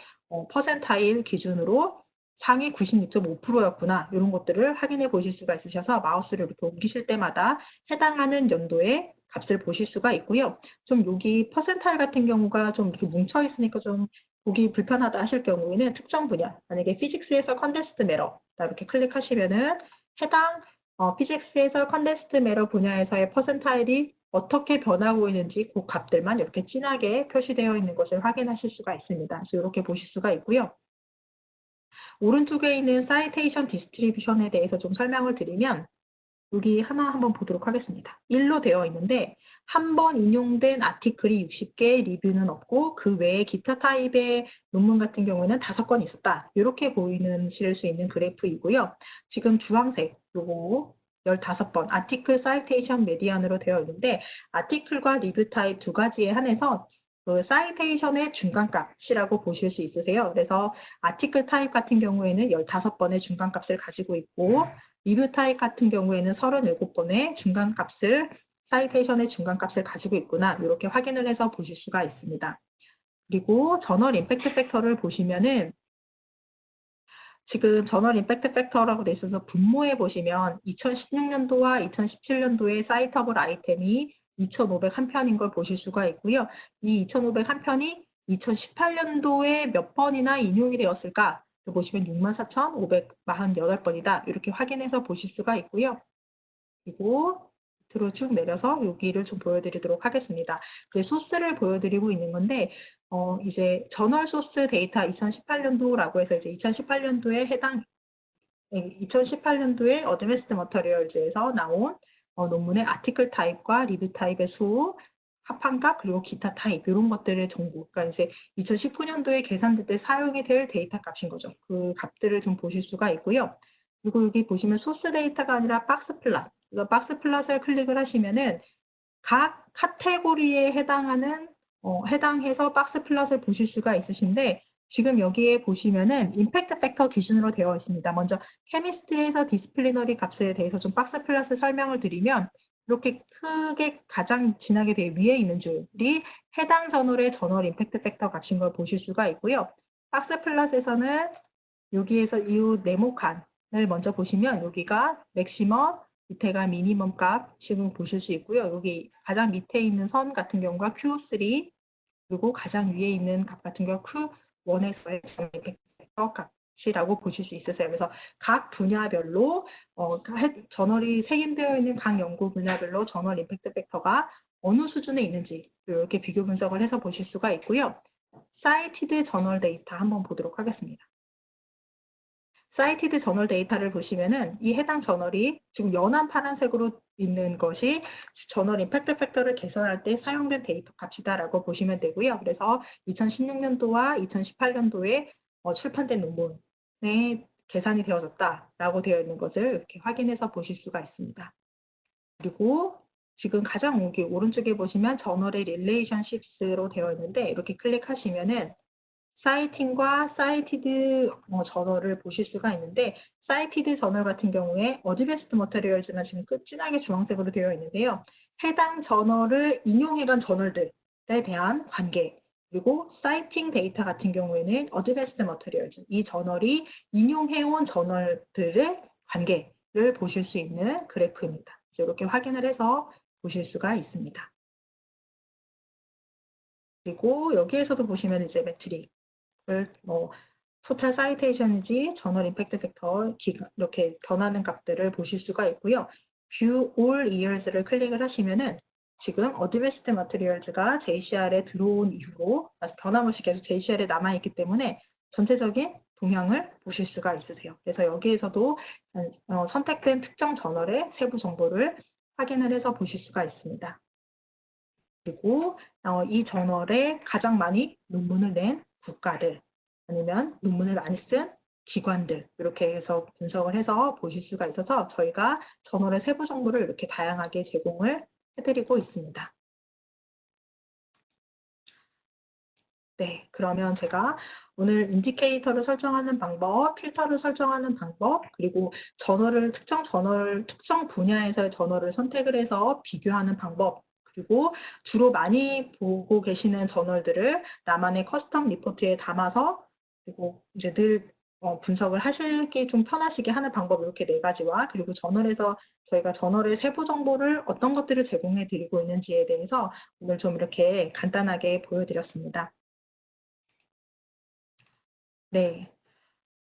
퍼센타일 기준으로 상위 96.5%였구나. 이런 것들을 확인해 보실 수가 있으셔서 마우스를 이렇게 옮기실 때마다 해당하는 연도의 값을 보실 수가 있고요. 좀 여기 퍼센타일 같은 경우가 좀 이렇게 뭉쳐 있으니까 좀 보기 불편하다 하실 경우에는 특정 분야, 만약에 피직스에서 컨덴스드 매러 이렇게 클릭하시면은 해당 피직스에서 컨덴스드 매러 분야에서의 퍼센타일이 어떻게 변하고 있는지 그 값들만 이렇게 진하게 표시되어 있는 것을 확인하실 수가 있습니다. 그래서 이렇게 보실 수가 있고요. 오른쪽에 있는 사이테이션 디스트리뷰션에 대해서 좀 설명을 드리면 여기 하나 한번 보도록 하겠습니다. 1로 되어 있는데 한 번 인용된 아티클이 60개, 리뷰는 없고 그 외에 기타 타입의 논문 같은 경우에는 5건 있었다. 이렇게 보이실 수 있는 그래프이고요. 지금 주황색 요거 15번 아티클 사이테이션 메디안으로 되어 있는데 아티클과 리뷰 타입 두 가지에 한해서 그 사이테이션의 중간값이라고 보실 수 있으세요. 그래서 아티클 타입 같은 경우에는 15번의 중간값을 가지고 있고 리뷰 타입 같은 경우에는 37번의 중간값을 사이테이션의 중간값을 가지고 있구나 이렇게 확인을 해서 보실 수가 있습니다. 그리고 저널 임팩트 팩터를 보시면은 지금 저널 임팩트 팩터라고 돼 있어서 분모에 보시면 2016년도와 2017년도에 사이터블 아이템이 2,501편인 걸 보실 수가 있고요. 이 2,501편이 2018년도에 몇 번이나 인용이 되었을까? 보시면 64,548번이다. 이렇게 확인해서 보실 수가 있고요. 그리고 밑으로 쭉 내려서 여기를 좀 보여드리도록 하겠습니다. 그 소스를 보여드리고 있는 건데 이제 저널 소스 데이터 2018년도라고 해서 이제 2018년도에 해당 2018년도에 어드밴스드 머터리얼즈에서 나온 논문의 아티클 타입과 리뷰 타입의 수, 합판값 그리고 기타 타입 이런 것들의 정보. 그러니까 이제 2019년도에 계산될 때 사용이 될 데이터 값인 거죠. 그 값들을 좀 보실 수가 있고요. 그리고 여기 보시면 소스 데이터가 아니라 박스 플랫. 그래서 박스 플랫을 클릭을 하시면은 각 카테고리에 해당해서 박스 플랫을 보실 수가 있으신데 지금 여기에 보시면은 임팩트 팩터 기준으로 되어 있습니다. 먼저 케미스트리에서 디스플리너리 값에 대해서 좀 박스 플랫을 설명을 드리면 이렇게 크게 가장 진하게 위에 있는 줄이 해당 저널의 저널 임팩트 팩터 값인 걸 보실 수가 있고요. 박스 플랫에서는 여기에서 이후 네모칸을 먼저 보시면 여기가 맥시멈, 밑에가 미니멈 값 지금 보실 수 있고요. 여기 가장 밑에 있는 선 같은 경우가 Q3 그리고 가장 위에 있는 값 같은 경우 Q1에서의 팩터 값이라고 보실 수 있으세요. 그래서 각 분야별로 저널이 색인되어 있는 각 연구 분야별로 저널 임팩트 팩터가 어느 수준에 있는지 이렇게 비교 분석을 해서 보실 수가 있고요. 사이티드 저널 데이터 한번 보도록 하겠습니다. 사이티드 저널 데이터를 보시면은 이 해당 저널이 지금 연한 파란색으로 있는 것이 저널 임팩트 팩터를 계산할 때 사용된 데이터 값이다라고 보시면 되고요. 그래서 2016년도와 2018년도에 출판된 논문에 계산이 되어졌다라고 되어 있는 것을 이렇게 확인해서 보실 수가 있습니다. 그리고 지금 가장 오른쪽에 보시면 저널의 릴레이션십스로 되어 있는데 이렇게 클릭하시면은 사이팅과 사이티드 저널을 보실 수가 있는데 사이티드 저널 같은 경우에 어드밴스드 머터리얼즈가 지금 진하게 주황색으로 되어 있는데요. 해당 저널을 인용해간 저널들에 대한 관계 그리고 사이팅 데이터 같은 경우에는 어드밴스드 머터리얼즈 이 저널이 인용해온 저널들의 관계를 보실 수 있는 그래프입니다. 이렇게 확인을 해서 보실 수가 있습니다. 그리고 여기에서도 보시면 이제 매트릭 토탈 사이테이션인지 저널 임팩트 팩터 이렇게 변하는 값들을 보실 수가 있고요. View All Years를 클릭을 하시면은 지금 어드밴스드 머터리얼즈가 JCR에 들어온 이후로 변함없이 계속 JCR에 남아있기 때문에 전체적인 동향을 보실 수가 있으세요. 그래서 여기에서도 선택된 특정 저널의 세부 정보를 확인을 해서 보실 수가 있습니다. 그리고 이 저널에 가장 많이 논문을 낸 국가들 아니면 논문을 많이 쓴 기관들 이렇게 해서 분석을 해서 보실 수가 있어서 저희가 저널의 세부 정보를 이렇게 다양하게 제공을 해드리고 있습니다. 네, 그러면 제가 오늘 인디케이터를 설정하는 방법, 필터를 설정하는 방법, 그리고 특정 분야에서의 저널을 선택을 해서 비교하는 방법, 그리고 주로 많이 보고 계시는 저널들을 나만의 커스텀 리포트에 담아서 그리고 이제 늘 분석을 하시기 좀 편하시게 하는 방법 이렇게 4가지와 그리고 저희가 저널의 세부 정보를 어떤 것들을 제공해 드리고 있는지에 대해서 오늘 좀 이렇게 간단하게 보여드렸습니다. 네,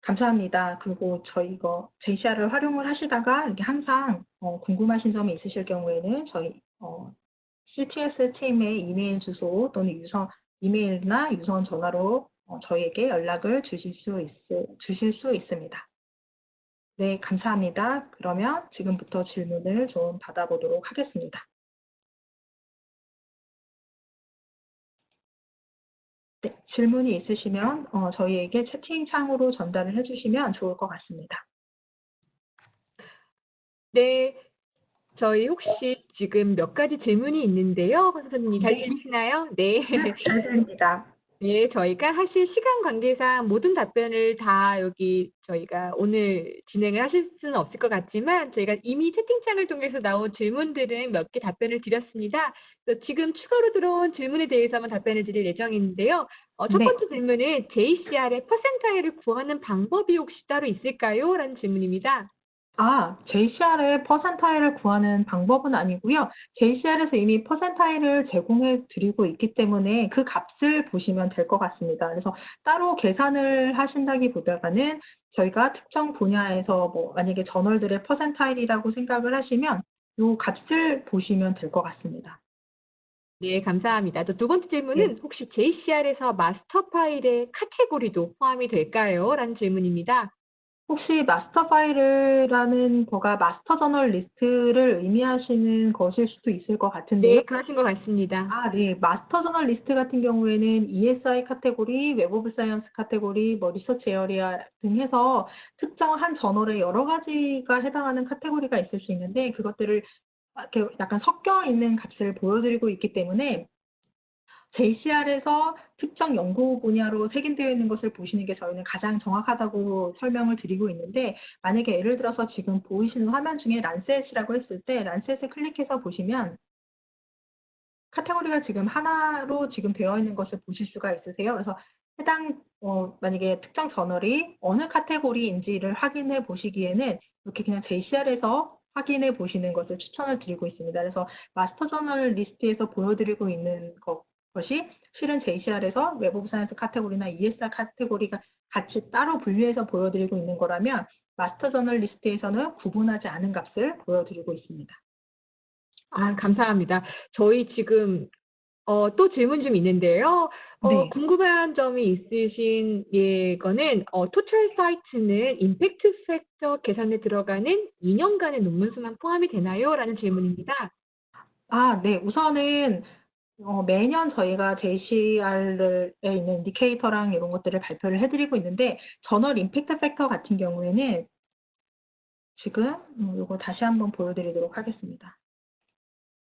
감사합니다. 그리고 저희 이거 JCR을 활용을 하시다가 이렇게 항상 궁금하신 점이 있으실 경우에는 저희 CTS 팀의 이메일 주소 또는 이메일이나 유선 전화로 저희에게 연락을 주실 수 있습니다. 네, 감사합니다. 그러면 지금부터 질문을 좀 받아보도록 하겠습니다. 네, 질문이 있으시면 저희에게 채팅창으로 전달을 해주시면 좋을 것 같습니다. 네, 저희 혹시 지금 몇 가지 질문이 있는데요. 권 선생님 잘 들리시나요? 네. 잘 들립니다. 네, 저희가 사실 시간 관계상 모든 답변을 다 여기 저희가 오늘 진행을 하실 수는 없을 것 같지만 저희가 이미 채팅창을 통해서 나온 질문들은 몇 개 답변을 드렸습니다. 그래서 지금 추가로 들어온 질문에 대해서만 답변을 드릴 예정인데요. 첫 네. 번째 질문은 JCR의 퍼센타일을 구하는 방법이 혹시 따로 있을까요? 라는 질문입니다. JCR의 퍼센타일을 구하는 방법은 아니고요. JCR에서 이미 퍼센타일을 제공해 드리고 있기 때문에 그 값을 보시면 될 것 같습니다. 그래서 따로 계산을 하신다기보다는 저희가 특정 분야에서 만약에 저널들의 퍼센타일이라고 생각을 하시면 이 값을 보시면 될 것 같습니다. 네, 감사합니다. 또 두 번째 질문은 혹시 JCR에서 마스터 파일의 카테고리도 포함이 될까요? 라는 질문입니다. 혹시 마스터 파일이라는 거가 마스터 저널 리스트를 의미하시는 것일 수도 있을 것 같은데요. 네, 그러신 것 같습니다. 네. 마스터 저널 리스트 같은 경우에는 ESI 카테고리, 웹 오브 사이언스 카테고리, 리서치 에어리아 등 해서 특정 한 저널에 여러 가지가 해당하는 카테고리가 있을 수 있는데 그것들을 이렇게 약간 섞여 있는 값을 보여드리고 있기 때문에 JCR에서 특정 연구 분야로 색인되어 있는 것을 보시는 게 저희는 가장 정확하다고 설명을 드리고 있는데 만약에 예를 들어서 지금 보이시는 화면 중에 란셋이라고 했을 때 란셋을 클릭해서 보시면 카테고리가 지금 하나로 지금 되어 있는 것을 보실 수가 있으세요. 그래서 만약에 특정 저널이 어느 카테고리인지를 확인해 보시기에는 이렇게 그냥 JCR에서 확인해 보시는 것을 추천을 드리고 있습니다. 그래서 마스터 저널 리스트에서 보여드리고 있는 것이 실은 JCR에서 웹 오브 사이언스 카테고리나 ESR 카테고리가 같이 따로 분류해서 보여드리고 있는 거라면 마스터 저널 리스트에서는 구분하지 않은 값을 보여드리고 있습니다. 감사합니다. 저희 지금 또 질문 좀 있는데요. 네. 궁금한 점이 있으신 거는 토탈 사이트는 임팩트 팩터 계산에 들어가는 2년간의 논문 수만 포함이 되나요? 라는 질문입니다. 네. 우선은 매년 저희가 JCR에 있는 인디케이터랑 이런 것들을 발표를 해드리고 있는데 저널 임팩트 팩터 같은 경우에는 지금 이거 다시 한번 보여드리도록 하겠습니다.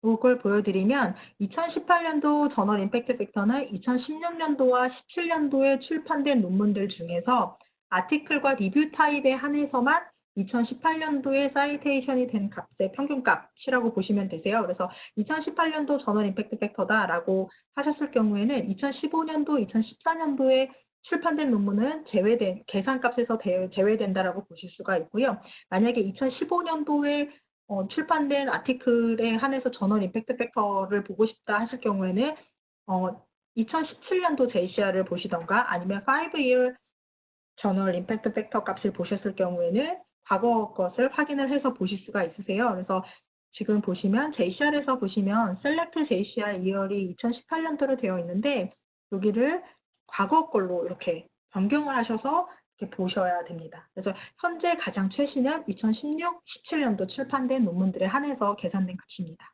이걸 보여드리면 2018년도 저널 임팩트 팩터는 2016년도와 17년도에 출판된 논문들 중에서 아티클과 리뷰 타입에 한해서만 2018년도에 사이테이션이 된 값의 평균값이라고 보시면 되세요. 그래서 2018년도 저널 임팩트 팩터다라고 하셨을 경우에는 2015년도, 2014년도에 출판된 논문은 계산값에서 제외된다라고 보실 수가 있고요. 만약에 2015년도에 출판된 아티클에 한해서 저널 임팩트 팩터를 보고 싶다 하실 경우에는 2017년도 JCR을 보시던가 아니면 5-year 저널 임팩트 팩터 값을 보셨을 경우에는 과거 것을 확인을 해서 보실 수가 있으세요. 그래서 지금 보시면 JCR에서 보시면 Select JCR year이 2018년도로 되어 있는데 여기를 과거 걸로 이렇게 변경을 하셔서 이렇게 보셔야 됩니다. 그래서 현재 가장 최신은 2016, 17년도 출판된 논문들에 한해서 계산된 값입니다.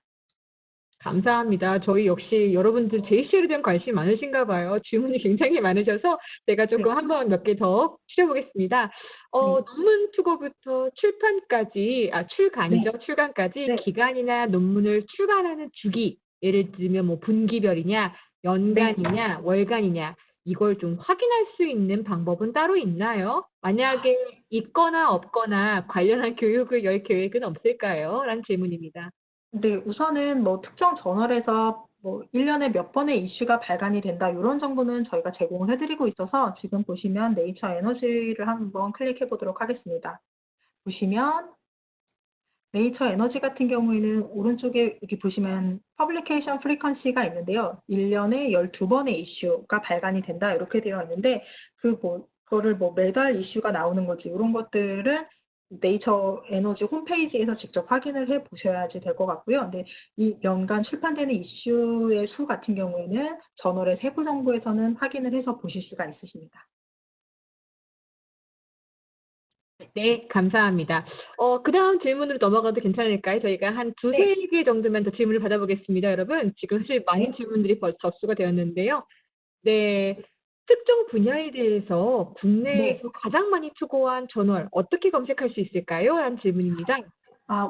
감사합니다. 저희 역시 여러분들 JCL에 대한 관심이 많으신가 봐요. 질문이 굉장히 많으셔서 제가 네, 조금 한번 몇 개 더 추려보겠습니다. 네, 논문 투고부터 출판까지, 출간이죠. 네, 출간까지 네, 기간이나 논문을 출간하는 주기, 예를 들면 뭐 분기별이냐, 네. 연간이냐, 월간이냐, 이걸 좀 확인할 수 있는 방법은 따로 있나요? 만약에 있거나 없거나 관련한 교육을 열 계획은 없을까요? 라는 질문입니다. 네, 우선은 뭐 특정 저널에서 뭐 1년에 몇 번의 이슈가 발간이 된다, 이런 정보는 저희가 제공을 해드리고 있어서 지금 보시면 네이처 에너지를 한번 클릭해 보도록 하겠습니다. 보시면 네이처 에너지 같은 경우에는 오른쪽에 이렇게 보시면 퍼블리케이션 프리퀀시가 있는데요. 1년에 12번의 이슈가 발간이 된다, 이렇게 되어 있는데 그거를 뭐 매달 이슈가 나오는 거지, 이런 것들은 네이처 에너지 홈페이지에서 직접 확인을 해 보셔야지 될 것 같고요. 근데 이 연간 출판되는 이슈의 수 같은 경우에는 저널의 세부 정보에서는 확인을 해서 보실 수가 있으십니다. 네, 감사합니다. 그다음 질문으로 넘어가도 괜찮을까요? 저희가 한 두세 네, 개 정도만 더 질문을 받아보겠습니다, 여러분. 지금 사실 많은 네, 질문들이 벌써 접수가 되었는데요. 네, 특정 분야에 대해서 네. 국내에서 가장 많이 투고한 저널 어떻게 검색할 수 있을까요? 라는 질문입니다.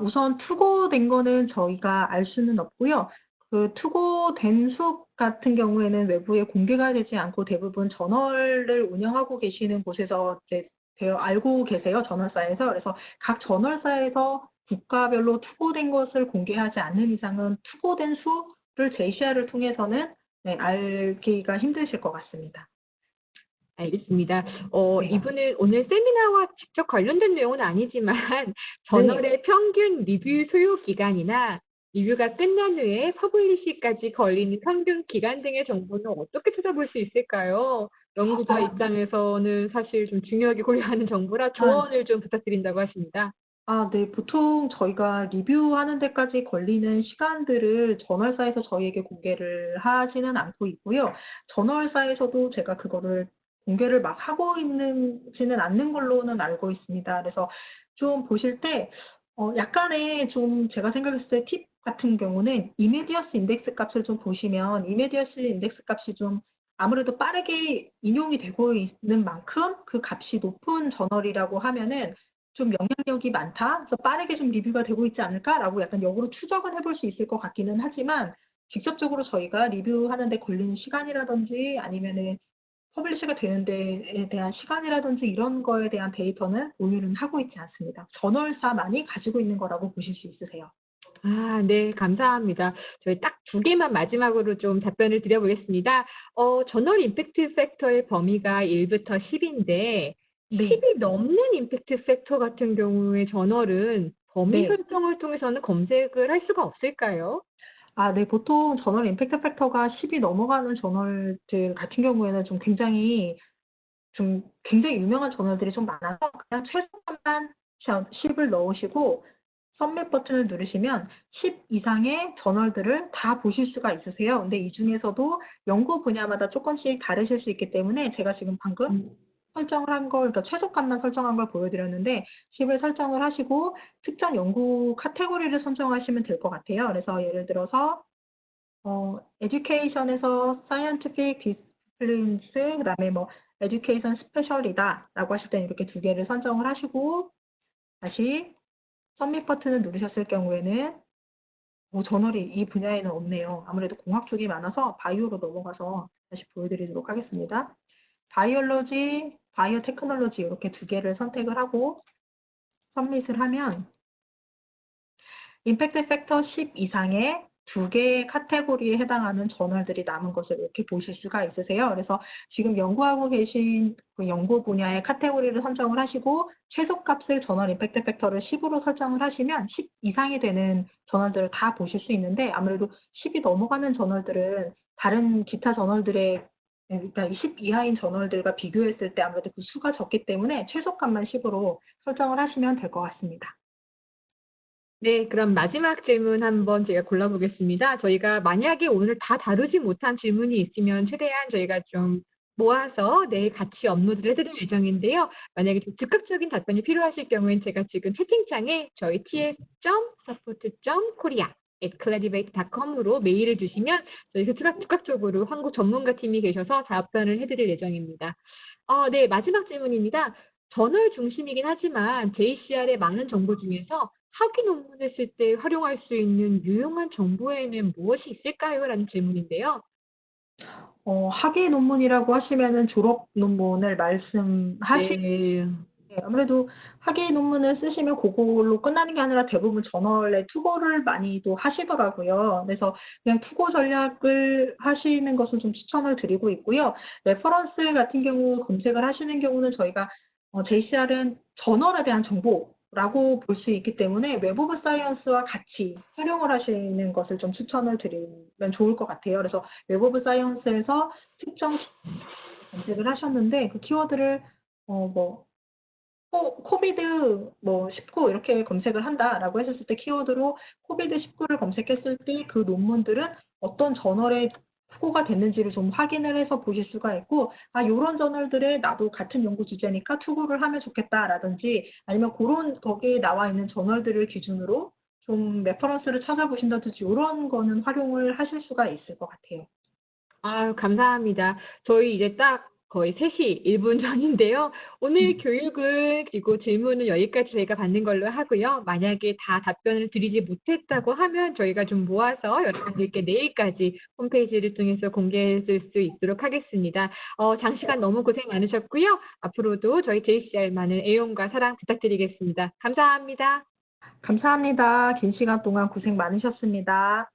우선 투고된 거는 저희가 알 수는 없고요. 그 투고된 수 같은 경우에는 외부에 공개가 되지 않고 대부분 저널을 운영하고 계시는 곳에서 이제 알고 계세요, 저널사에서. 그래서 각 저널사에서 국가별로 투고된 것을 공개하지 않는 이상은 투고된 수를 JCR을 통해서는 네, 알기가 힘드실 것 같습니다. 알겠습니다. 네. 이분은 오늘 세미나와 직접 관련된 내용은 아니지만 네. 저널의 평균 리뷰 소요 기간이나 리뷰가 끝난 후에 퍼블리시까지 걸리는 평균 기간 등의 정보는 어떻게 찾아볼 수 있을까요? 연구자 아, 입장에서는 사실 좀 중요하게 고려하는 정보라 아, 조언을 좀 부탁드린다고 하십니다. 네. 보통 저희가 리뷰하는 데까지 걸리는 시간들을 저널사에서 저희에게 공개를 하지는 않고 있고요. 저널사에서도 제가 그거를 공개를 막 하고 있지는 않는 걸로는 알고 있습니다. 그래서 좀 보실 때, 약간의 좀 제가 생각했을 때 팁 같은 경우는 이메디어스 인덱스 값을 좀 보시면 이메디어스 인덱스 값이 좀 아무래도 빠르게 인용이 되고 있는 만큼 그 값이 높은 저널이라고 하면은 좀 영향력이 많다, 그래서 빠르게 좀 리뷰가 되고 있지 않을까라고 약간 역으로 추정은 해볼 수 있을 것 같기는 하지만 직접적으로 저희가 리뷰하는 데 걸리는 시간이라든지 아니면은 퍼블리시가 되는 데에 대한 시간이라든지 이런 거에 대한 데이터는 공유는 하고 있지 않습니다. 저널사만이 가지고 있는 거라고 보실 수 있으세요. 네, 감사합니다. 저희 딱 두 개만 마지막으로 좀 답변을 드려보겠습니다. 저널 임팩트 팩터의 범위가 1부터 10인데, 네, 10이 넘는 임팩트 팩터 같은 경우에 저널은 범위 네. 설정을 통해서는 검색을 할 수가 없을까요? 네. 보통 저널 임팩트 팩터가 10이 넘어가는 저널들 같은 경우에는 좀 굉장히 유명한 저널들이 좀 많아서 그냥 최소한만 10을 넣으시고 서밋 버튼을 누르시면 10 이상의 저널들을 다 보실 수가 있으세요. 근데 이 중에서도 연구 분야마다 조금씩 다르실 수 있기 때문에 제가 지금 방금 설정을 한 걸, 그러니까 최소값만 설정한 걸 보여드렸는데 10을 설정을 하시고 특정 연구 카테고리를 선정하시면 될 것 같아요. 그래서 예를 들어서 에듀케이션에서 사이언티픽 디스플린스, 그다음에 뭐 에듀케이션 스페셜이다라고 하실 때는 이렇게 두 개를 선정을 하시고 다시 서밋 버튼을 누르셨을 경우에는 저널이 이 분야에는 없네요. 아무래도 공학 쪽이 많아서 바이오로 넘어가서 다시 보여드리도록 하겠습니다. 바이올로지, 바이오 테크놀로지 이렇게 두 개를 선택을 하고 서밋을 하면 임팩트 팩터 10 이상의 두 개의 카테고리에 해당하는 저널들이 남은 것을 이렇게 보실 수가 있으세요. 그래서 지금 연구하고 계신 그 연구 분야의 카테고리를 선정을 하시고 최소값을 저널 임팩트 팩터를 10으로 설정을 하시면 10 이상이 되는 저널들을 다 보실 수 있는데 아무래도 10이 넘어가는 저널들은 다른 기타 저널들의 그러니까 10 이하인 저널들과 비교했을 때 아무래도 그 수가 적기 때문에 최소값만 10으로 설정을 하시면 될 것 같습니다. 네, 그럼 마지막 질문 한번 제가 골라보겠습니다. 저희가 만약에 오늘 다 다루지 못한 질문이 있으면 최대한 저희가 좀 모아서 내일 같이 업로드를 해드릴 예정인데요. 만약에 좀 즉각적인 답변이 필요하실 경우엔 제가 지금 채팅창에 저희 ts.support.korea@clarivate.com으로 메일을 주시면 저희가 즉각적으로 한국 전문가 팀이 계셔서 답변을 해드릴 예정입니다. 네, 마지막 질문입니다. 저널 중심이긴 하지만 JCR의 많은 정보 중에서 학위 논문을 쓸 때 활용할 수 있는 유용한 정보에는 무엇이 있을까요? 라는 질문인데요. 학위 논문이라고 하시면은 졸업 논문을 네. 네, 아무래도 학위 논문을 쓰시면 그걸로 끝나는 게 아니라 대부분 저널에 투고를 많이도 하시더라고요. 그래서 그냥 투고 전략을 하시는 것을 좀 추천을 드리고 있고요. 레퍼런스 같은 경우 검색을 하시는 경우는 저희가 JCR은 저널에 대한 정보라고 볼 수 있기 때문에 웹 오브 사이언스와 같이 활용을 하시는 것을 좀 추천을 드리면 좋을 것 같아요. 그래서 웹 오브 사이언스에서 특정 검색을 하셨는데 그 키워드를 뭐 코비드 뭐 19 이렇게 검색을 한다라고 했었을 때 키워드로 코비드 19를 검색했을 때 그 논문들은 어떤 저널에 후보가 됐는지를 좀 확인을 해서 보실 수가 있고, 아, 요런 저널들에 나도 같은 연구 주제니까 투고를 하면 좋겠다라든지 아니면 그런 거기에 나와 있는 저널들을 기준으로 좀 레퍼런스를 찾아보신다든지 이런 거는 활용을 하실 수가 있을 것 같아요. 아유, 감사합니다. 저희 이제 딱 거의 3시 1분 전인데요. 오늘 교육은 그리고 질문은 여기까지 저희가 받는 걸로 하고요. 만약에 다 답변을 드리지 못했다고 하면 저희가 좀 모아서 여러분들께 내일까지 홈페이지를 통해서 공개해줄 수 있도록 하겠습니다. 장시간 너무 고생 많으셨고요. 앞으로도 저희 JCR 많은 애용과 사랑 부탁드리겠습니다. 감사합니다. 감사합니다. 긴 시간 동안 고생 많으셨습니다.